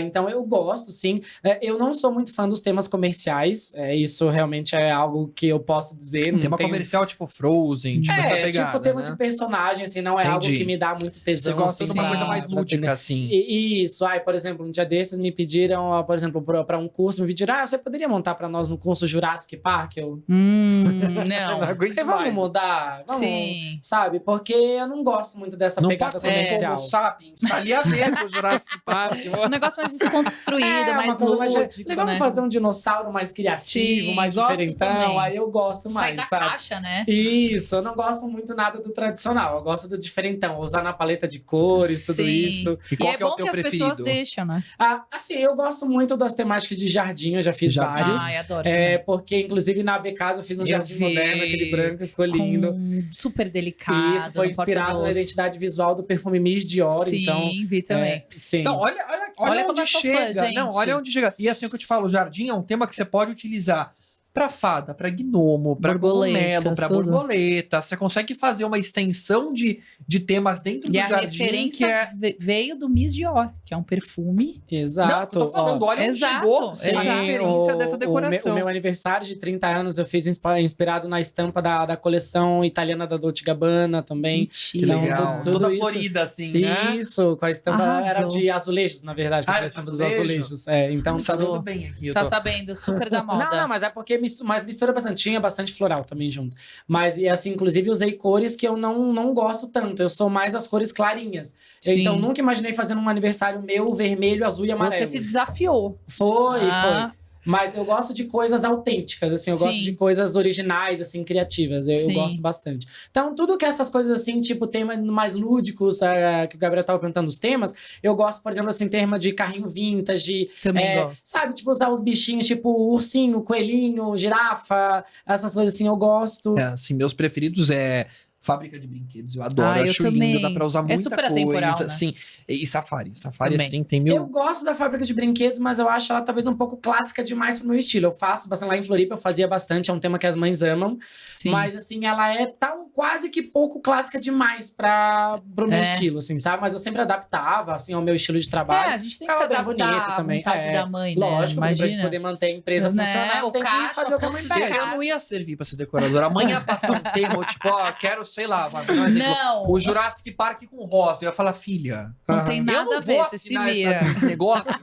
Então, eu gosto, sim. Eu não sou muito fã dos temas comerciais. Isso realmente é algo que eu posso dizer. Não Tem uma tenho- comercial tipo Frozen, tipo essa pegada, tipo tema né? de personagem, assim, não é algo Entendi. que me dá muito Você tesão. gosta assim, de uma sim. coisa mais pra lúdica, atender. assim. Isso, por exemplo, um dia desses me pediram, por exemplo, para um curso, me pediram, você poderia montar para nós no curso Jurassic Park? Eu Não. aguento vamos mais. mudar? Vamos, Sim. sabe? Porque eu não gosto muito dessa Não pegada pode ser comercial. Homo sapiens, tá ali a ver com o Jurassic Park. Um negócio mais desconstruído, Uma mais coisa lúdico, Vamos né? fazer um dinossauro mais criativo, Sim, mais gosto diferentão. também. Aí eu gosto Sai mais, da sabe? caixa, né? Isso, eu não gosto muito nada do tradicional. Eu gosto do diferentão, usar na paleta de cores, tudo Sim. isso. E qual é que é o bom teu que as preferido? pessoas deixam, né? Assim, eu gosto muito das temáticas de jardim, eu já fiz Jardim. vários. Ai, adoro. Porque, inclusive, na AB Casa eu fiz um Eu jardim vi. moderno, aquele branco, ficou lindo. Super delicado. Isso foi no inspirado na porta-doce. identidade visual do perfume Miss Dior, Sim, então... vi também. Sim. Então, olha Olha como onde eu sou fã, chega. gente. Não, olha onde chega. E assim, o que eu te falo, o jardim é um tema que você pode utilizar pra fada, pra gnomo, pra Borboleta, cogumelo, pra tudo. borboleta. Você consegue fazer uma extensão de temas dentro E do a jardim referência que é... veio do Miss Dior, que é um perfume. Exato. Não, eu tô falando, olha onde Exato, chegou exato. a referência dessa O decoração. meu aniversário de 30 anos eu fiz inspirado na estampa da coleção italiana da Dolce Gabbana também. Que Mentira. legal. tudo Toda isso- florida, assim, né? Isso, com a estampa Arrasou. era de azulejos, na verdade, com Ah, a era estampa de dos azulejo? azulejos. Então, Arrasou. Sabendo bem aqui. Eu Tá tô... sabendo? Super da moda. Não, mas é porque mas mistura bastante. Tinha bastante floral também junto. Mas, e assim, inclusive usei cores que eu não gosto tanto. Eu sou mais das cores clarinhas. Sim. Então, nunca imaginei fazendo um aniversário meu vermelho, azul e amarelo. Você se desafiou. Foi. Ah. Mas eu gosto de coisas autênticas, assim. Eu Sim. gosto de coisas originais, assim, criativas. Eu Sim. gosto bastante. Então, tudo que essas coisas, assim, tipo, temas mais lúdicos, que o Gabriel tava perguntando os temas, eu gosto, por exemplo, assim, tema de carrinho vintage. Também gosto. Sabe, tipo, usar os bichinhos, tipo, ursinho, coelhinho, girafa, essas coisas assim, eu gosto. É, assim, meus preferidos é fábrica de brinquedos. Eu adoro, Ah, eu acho também. lindo, dá pra usar É muita super atemporal, coisa. né? Assim, e safari. Safari, Também. assim, tem Eu mil... gosto da fábrica de brinquedos, mas eu acho ela talvez um pouco clássica demais pro meu estilo. Eu faço bastante lá em Floripa, eu fazia bastante, é um tema que as mães amam. Sim. Mas, assim, ela é quase que pouco clássica demais pro meu estilo, assim, sabe? Mas eu sempre adaptava, assim, ao meu estilo de trabalho. a gente tem que se Ficava bem adaptar bonito à também. vontade da mãe, né? Lógico, pra gente Imagina. poder manter a empresa Né? funcionando, O tem que caixa, fazer o que a mãe quantos pede. dias Eu não ia servir pra ser decorador. Amanhã ia passar um tema, ou tipo, ó, quero, sei lá, vai dar um exemplo. Não, O Jurassic Park com rosa. Eu ia falar, filha, não tem eu nada não a ver, vou você se assinar vira. esse negócio.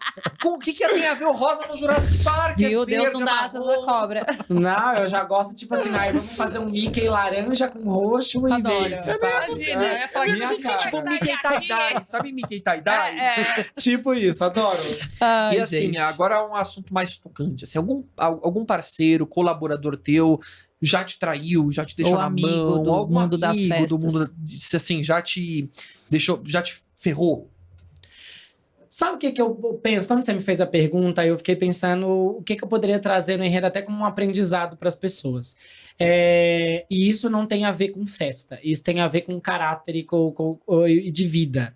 Com o que tem a ver o rosa no Jurassic Park? Viu? É Deus verde, não dá é asas marrom. à cobra. Não, eu já gosto, tipo assim, vamos fazer um Mickey laranja com roxo e Adoro. verde, sabe? Imagina, eu ia falar que Minha não fica cara. Tipo Mickey tie-dye. Sabe Mickey tie-dye? Tipo isso, adoro. Ai, E assim, gente. agora um assunto mais tocante. Assim, algum parceiro, colaborador teu já te traiu, já te deixou Ou na amigo mão, do algum mundo das amigo do festas. mundo, assim, já te deixou, já te ferrou? Sabe o que eu penso? Quando você me fez a pergunta, eu fiquei pensando o que eu poderia trazer no enredo até como um aprendizado para as pessoas. E isso não tem a ver com festa, isso tem a ver com caráter e de vida.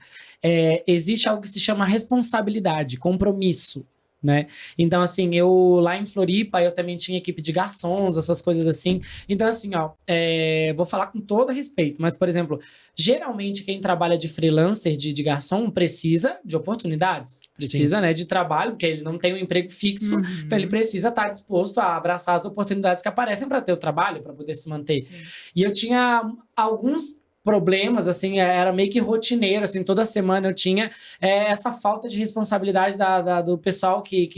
Existe algo que se chama responsabilidade, compromisso. Né? Então, assim, eu lá em Floripa, eu também tinha equipe de garçons, essas coisas assim. Então, assim, ó, vou falar com todo respeito, mas, por exemplo, geralmente quem trabalha de freelancer, de garçom, precisa de oportunidades, precisa, né, de trabalho, porque ele não tem um emprego fixo, Uhum. então ele precisa estar disposto a abraçar as oportunidades que aparecem para ter o trabalho, para poder se manter. Sim. E eu tinha alguns problemas, assim, era meio que rotineiro, assim, toda semana eu tinha essa falta de responsabilidade do pessoal que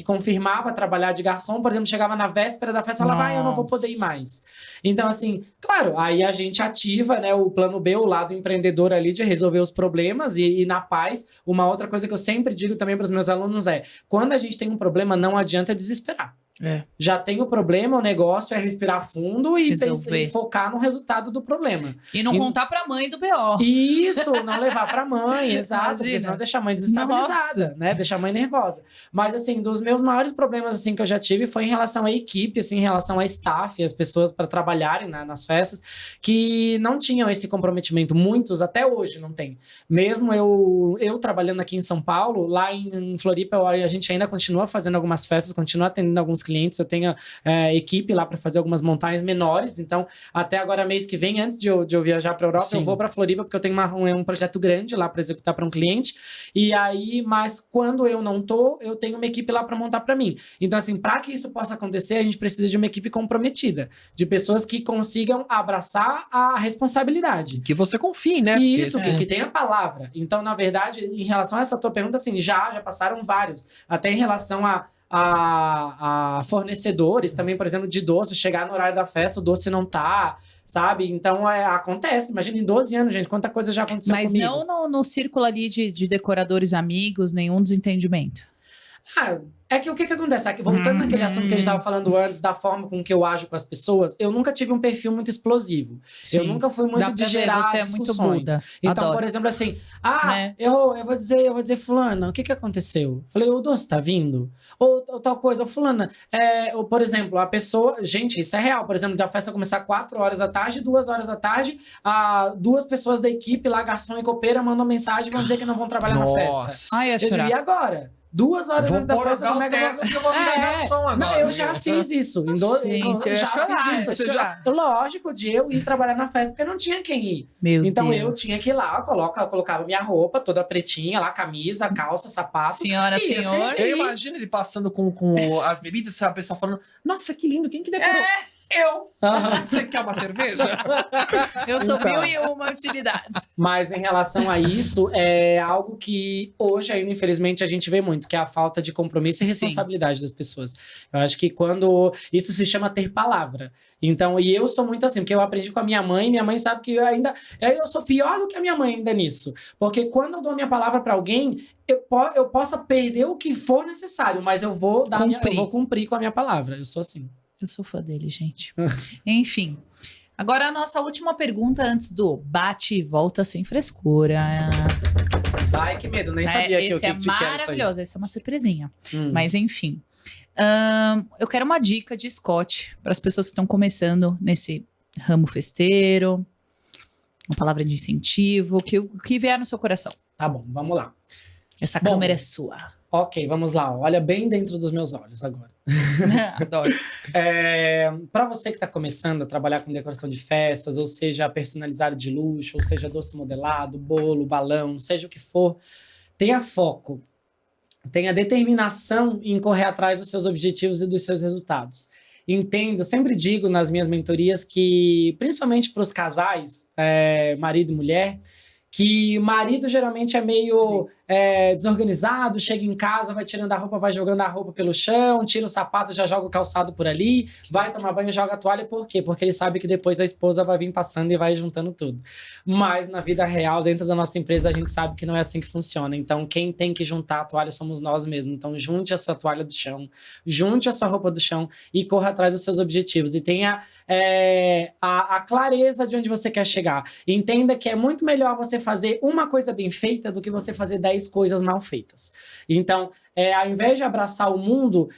confirmava trabalhar de garçom, por exemplo, chegava na véspera da festa e falava, eu não vou poder ir mais. Então, assim, claro, aí a gente ativa, né, o plano B, o lado empreendedor ali de resolver os problemas e na paz. Uma outra coisa que eu sempre digo também para os meus alunos quando a gente tem um problema, não adianta desesperar. Já tem o problema, o negócio é respirar fundo e focar no resultado do problema. E não contar pra mãe do B.O. Isso, não levar pra mãe, exato, Imagina. porque senão deixa a mãe desestabilizada, né? Deixa a mãe nervosa. Mas, assim, dos meus maiores problemas, assim, que eu já tive foi em relação à equipe, assim, em relação a staff, as pessoas para trabalharem nas festas, que não tinham esse comprometimento. Muitos, até hoje, não tem. Mesmo eu trabalhando aqui em São Paulo, lá em Floripa, a gente ainda continua fazendo algumas festas, continua atendendo alguns clientes, eu tenho equipe lá para fazer algumas montagens menores, então até agora mês que vem, antes de eu viajar para Europa, Sim. eu vou para Floripa porque eu tenho um projeto grande lá para executar para um cliente, e aí, mas quando eu não tô, eu tenho uma equipe lá para montar para mim. Então, assim, para que isso possa acontecer, a gente precisa de uma equipe comprometida, de pessoas que consigam abraçar a responsabilidade. Que você confie, né? Isso, Porque, que tem a palavra. Então, na verdade, em relação a essa tua pergunta, assim, já passaram vários. Até em relação a fornecedores também, por exemplo, de doce, chegar no horário da festa, o doce não tá, sabe? Então, acontece. Imagina, em 12 anos, gente, quanta coisa já aconteceu Mas comigo. não no círculo ali de decoradores amigos, nenhum desentendimento. É que o que acontece? Aqui, voltando naquele assunto que a gente estava falando antes, da forma com que eu ajo com as pessoas, eu nunca tive um perfil muito explosivo. Sim. Eu nunca fui muito Dá de pra ver, gerar você é muito discussões. Buda. Então, Adoro. por exemplo, assim, Né? eu vou dizer, fulana, o que aconteceu? Falei, o doce tá vindo? Ou tal coisa, fulana, ou, por exemplo, a pessoa, gente, isso é real, por exemplo, da festa começar 4 horas da tarde, 2 horas da tarde, 2 pessoas da equipe lá, garçom e copeira, mandam mensagem e vão dizer que não vão trabalhar na festa. Nossa. Ai, ia Eu digo, chorar. e agora? 2 horas Vou antes da pôr festa, o como é que eu vou... terno que eu vou virar garçom agora. Não, eu já fiz isso. Gente, eu ia já chorar, fiz isso. eu ia chorar. Lógico, de eu ir trabalhar na festa, porque não tinha quem ir. Meu Então Deus. eu tinha que ir lá, colocava minha roupa toda pretinha lá, camisa, calça, sapato. Senhora, e ia senhor. servir. Eu imagino ele passando com as bebidas, a pessoa falando, nossa, que lindo, quem que decorou? Eu. Aham. Você quer uma cerveja? Eu sou Então. 1001 utilidades. Mas em relação a isso, é algo que hoje ainda, infelizmente, a gente vê muito, que é a falta de compromisso e Sim. responsabilidade das pessoas. Eu acho que quando... Isso se chama ter palavra. Então, e eu sou muito assim, porque eu aprendi com a minha mãe sabe que eu sou pior do que a minha mãe ainda nisso. Porque quando eu dou minha palavra pra alguém, eu possa perder o que for necessário, mas eu vou eu vou cumprir com a minha palavra. Eu sou assim. Eu sou fã dele, gente. Enfim. Agora a nossa última pergunta antes do bate e volta sem frescura. Ai, que medo, nem sabia que eu Esse é que era isso aí. maravilhoso, essa é uma surpresinha. Hum. Mas enfim. Eu quero uma dica de Scott para as pessoas que estão começando nesse ramo festeiro. Uma palavra de incentivo, o que vier no seu coração. Tá bom, vamos lá. Essa Bom. câmera é sua. Ok, vamos lá. Olha bem dentro dos meus olhos agora. Adoro. Para você que está começando a trabalhar com decoração de festas, ou seja, personalizado de luxo, ou seja, doce modelado, bolo, balão, seja o que for, tenha foco. Tenha determinação em correr atrás dos seus objetivos e dos seus resultados. Entendo, sempre digo nas minhas mentorias que, principalmente para os casais, marido e mulher, que o marido geralmente é meio desorganizado, chega em casa, vai tirando a roupa, vai jogando a roupa pelo chão, tira o sapato, já joga o calçado por ali, vai tomar banho, joga a toalha. Por quê? Porque ele sabe que depois a esposa vai vir passando e vai juntando tudo. Mas na vida real, dentro da nossa empresa, a gente sabe que não é assim que funciona. Então, quem tem que juntar a toalha somos nós mesmos. Então, junte a sua toalha do chão, junte a sua roupa do chão e corra atrás dos seus objetivos. E tenha a clareza de onde você quer chegar. Entenda que é muito melhor você fazer uma coisa bem feita do que você fazer 10 coisas mal feitas. Então, ao invés de abraçar o mundo,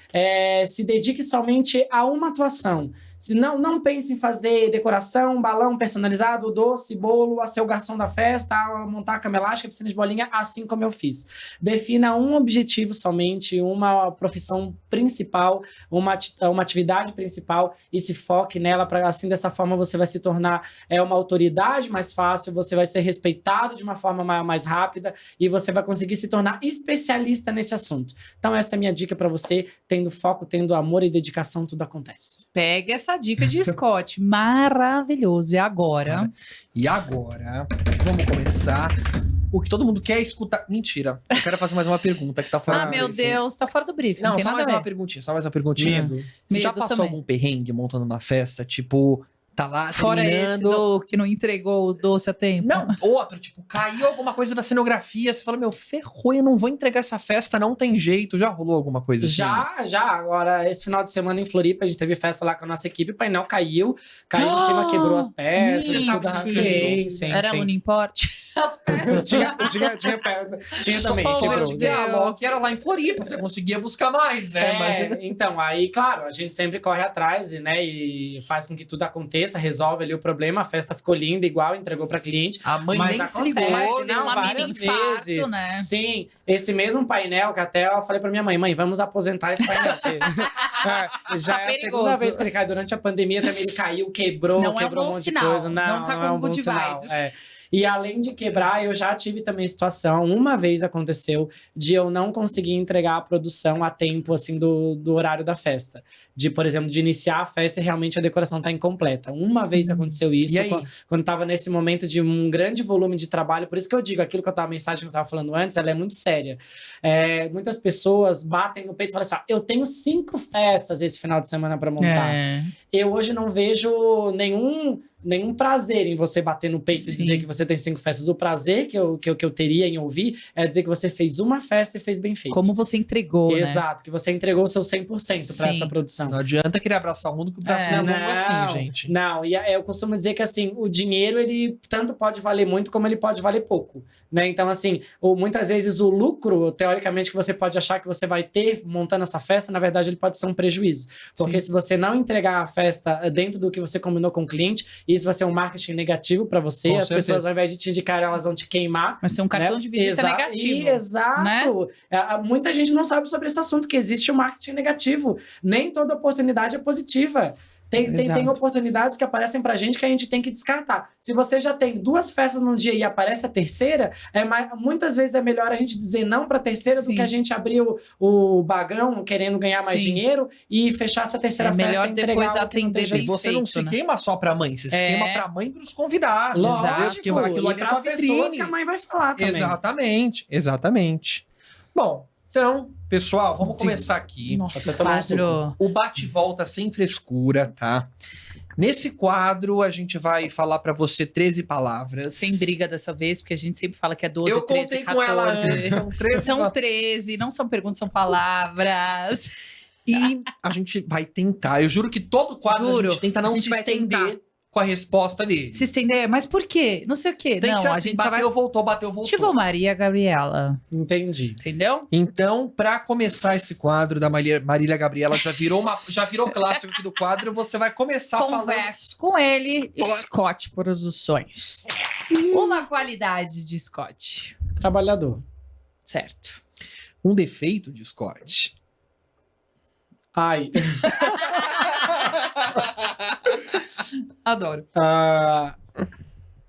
se dedique somente a uma atuação. Se não pense em fazer decoração, balão personalizado, doce, bolo, a ser o garçom da festa, a montar a cama elástica, piscina de bolinha, assim como eu fiz. Defina um objetivo somente, uma profissão principal, uma atividade principal e se foque nela, para assim, dessa forma, você vai se tornar uma autoridade mais fácil, você vai ser respeitado de uma forma mais rápida e você vai conseguir se tornar especialista nesse assunto. Então, essa é a minha dica para você. Tendo foco, tendo amor e dedicação, tudo acontece. Pega essa dica de Scott. Maravilhoso. E agora? E agora, vamos começar. O que todo mundo quer escutar. Mentira. Eu quero fazer mais uma pergunta que tá fora do Meu briefing. Deus, tá fora do briefing. Não, Não, tem só nada mais a uma ver. perguntinha, só mais uma perguntinha. Medo. Você já Medo passou também. algum perrengue montando uma festa? Tipo, tá lá Fora esse terminando... que não entregou o doce a tempo. Não, outro, tipo, caiu alguma coisa na cenografia, você fala, meu, ferrou, eu não vou entregar essa festa, não tem jeito. Já rolou alguma coisa assim? Já. Agora, esse final de semana em Floripa, a gente teve festa lá com a nossa equipe, o painel caiu em cima, quebrou as peças, Mentira. tudo. Sim. Era um importe. As peças. Tinha também, Só quebrou. de Deus. Que era lá em Floripa, você conseguia buscar mais, né? Então, aí, claro, a gente sempre corre atrás e faz com que tudo aconteça, resolve ali o problema, a festa ficou linda, igual, entregou pra cliente. A mãe Mas nem se acontece, ligou. Mas deu uma mini várias infarto, vezes. né? Sim, esse mesmo painel que até eu falei pra minha mãe, vamos aposentar esse painel. porque já é a perigoso. segunda vez que ele cai. Durante a pandemia também ele caiu, quebrou Não é um quebrou bom monte sinal. de coisa. Não tá com um bom good sinal. vibes. E além de quebrar, eu já tive também situação, uma vez aconteceu, de eu não conseguir entregar a produção a tempo, assim, do horário da festa. De, por exemplo, de iniciar a festa e realmente a decoração tá incompleta. Uma vez aconteceu isso, E aí? quando tava nesse momento de um grande volume de trabalho. Por isso que eu digo, a mensagem que eu tava falando antes, ela é muito séria. Muitas pessoas batem no peito e falam assim, eu tenho 5 festas esse final de semana para montar. Eu hoje não vejo nenhum prazer em você bater no peito Sim. e dizer que você tem 5 festas. O prazer que eu teria em ouvir é dizer que você fez uma festa e fez bem feito. Como você entregou, né? Exato, que você entregou o seu 100% para Sim. essa produção. Não adianta querer abraçar o mundo que o braço não é longo assim, gente. Não, e eu costumo dizer que assim, o dinheiro, ele tanto pode valer muito como ele pode valer pouco, né? Então, assim, muitas vezes o lucro, teoricamente, que você pode achar que você vai ter montando essa festa, na verdade, ele pode ser um prejuízo. Porque se você não entregar a festa dentro do que você combinou com o cliente, isso vai ser um marketing negativo para você. Com As certeza. pessoas, ao invés de te indicar, elas vão te queimar. Vai ser um cartão né? de visita negativo. Exato. Muita gente não sabe sobre esse assunto, que existe o marketing negativo. Nem toda oportunidade é positiva. Tem oportunidades que aparecem pra gente que a gente tem que descartar. Se você já tem 2 festas num dia e aparece a terceira, muitas vezes é melhor a gente dizer não pra terceira do que a gente abrir o bagão querendo ganhar mais dinheiro e fechar essa terceira festa melhor e entregar depois algo que não tem atender jeito. E você não se queima só pra mãe, você se queima pra mãe e pros convidados. Lógico, Aquilo ali e é pras tua pessoas vitrine. que a mãe vai falar também. Exatamente. Bom, então, pessoal, vamos começar aqui. Nossa, Até o tomar um quadro. O bate-volta sem frescura, tá? Nesse quadro, a gente vai falar pra você 13 palavras. Sem briga dessa vez, porque a gente sempre fala que é 12, Eu 13, contei 14. com ela antes. São 13. São 13, não são perguntas, são palavras. E a gente vai tentar. Eu juro que todo quadro a Juro, gente tenta não a gente se vai estender tentar. com a resposta dele. Se estender, mas por quê? Não sei o quê. Tem não, que ser a assim, gente só vai... bateu, voltou, bateu, voltou. Tipo Maria Gabriela, Entendi. entendeu? Então, pra começar esse quadro da Marília Gabriela, já virou clássico aqui do quadro, você vai começar falando... Converso com ele, Scott Produções. Uma qualidade de Scott. Trabalhador. Certo. Um defeito de Scott. Ai. Adoro.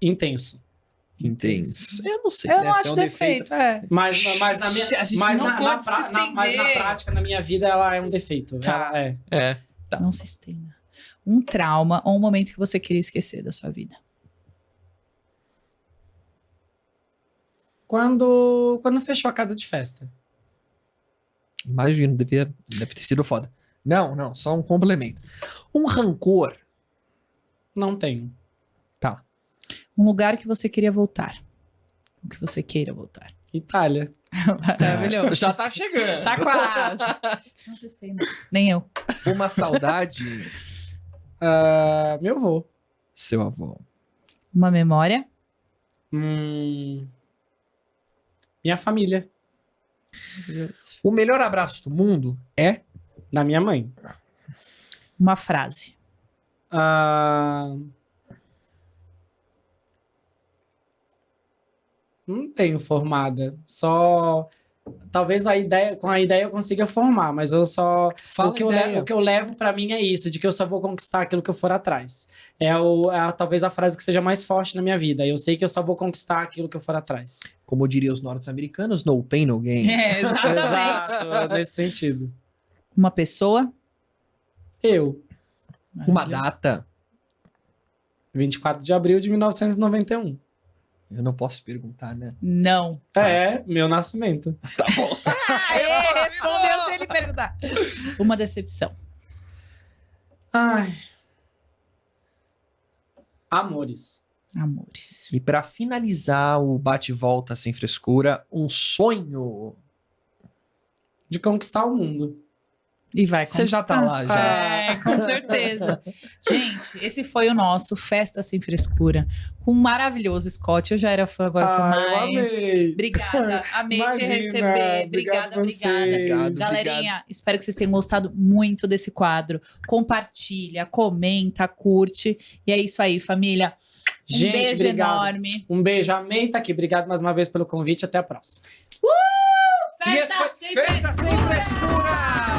Intenso. Intenso. Eu não sei, Eu né? não Se acho é um defeito, é. Mas na minha. A gente mas não na, pode se estender. mas na prática, na minha vida, ela é um defeito. Tá. Ela é. É. Não se estenda. Um trauma ou um momento que você queria esquecer da sua vida. Quando fechou a casa de festa. Imagino, deve ter sido foda. Não, só um complemento. Um rancor. Não tenho. Tá. Um lugar que você queria voltar. O que você queira voltar. Itália. Maravilhoso. Já tá chegando. Tá quase. Não se estenda. Nem eu. Uma saudade. Meu avô. Seu avô. Uma memória. Minha família. O melhor abraço do mundo é... Da minha mãe. Uma frase. Não tenho formada. Só. Talvez com a ideia eu consiga formar, mas eu só. Fala o que ideia. eu levo pra mim é isso, de que eu só vou conquistar aquilo que eu for atrás. Talvez a frase que seja mais forte na minha vida. Eu sei que eu só vou conquistar aquilo que eu for atrás. Como diriam os norte-americanos, no pain, no gain. É, exatamente. Exato, nesse sentido. Uma pessoa. Eu, Uma data. 24 de abril de 1991. Eu não posso perguntar, né? Não. É, meu nascimento. Aê, respondeu sem ele perguntar. Uma decepção. Ai. Amores. Amores. E pra finalizar o bate-volta sem frescura, um sonho. De conquistar o mundo. E vai Você já tá lá, já. É, com certeza. Gente, esse foi o nosso Festa Sem Frescura. Com um maravilhoso Scott. Eu já era fã, agora sou Eu mais. amei. Obrigada, amei te Imagina, receber. obrigado Obrigada. vocês. Obrigado. Galerinha, espero que vocês tenham gostado muito desse quadro. Compartilha, comenta, curte. E é isso aí, família. Um Gente, beijo obrigado. enorme. Um beijo, amei estar aqui. Obrigado mais uma vez pelo convite. Até a próxima. E esse foi Festa Sem Frescura!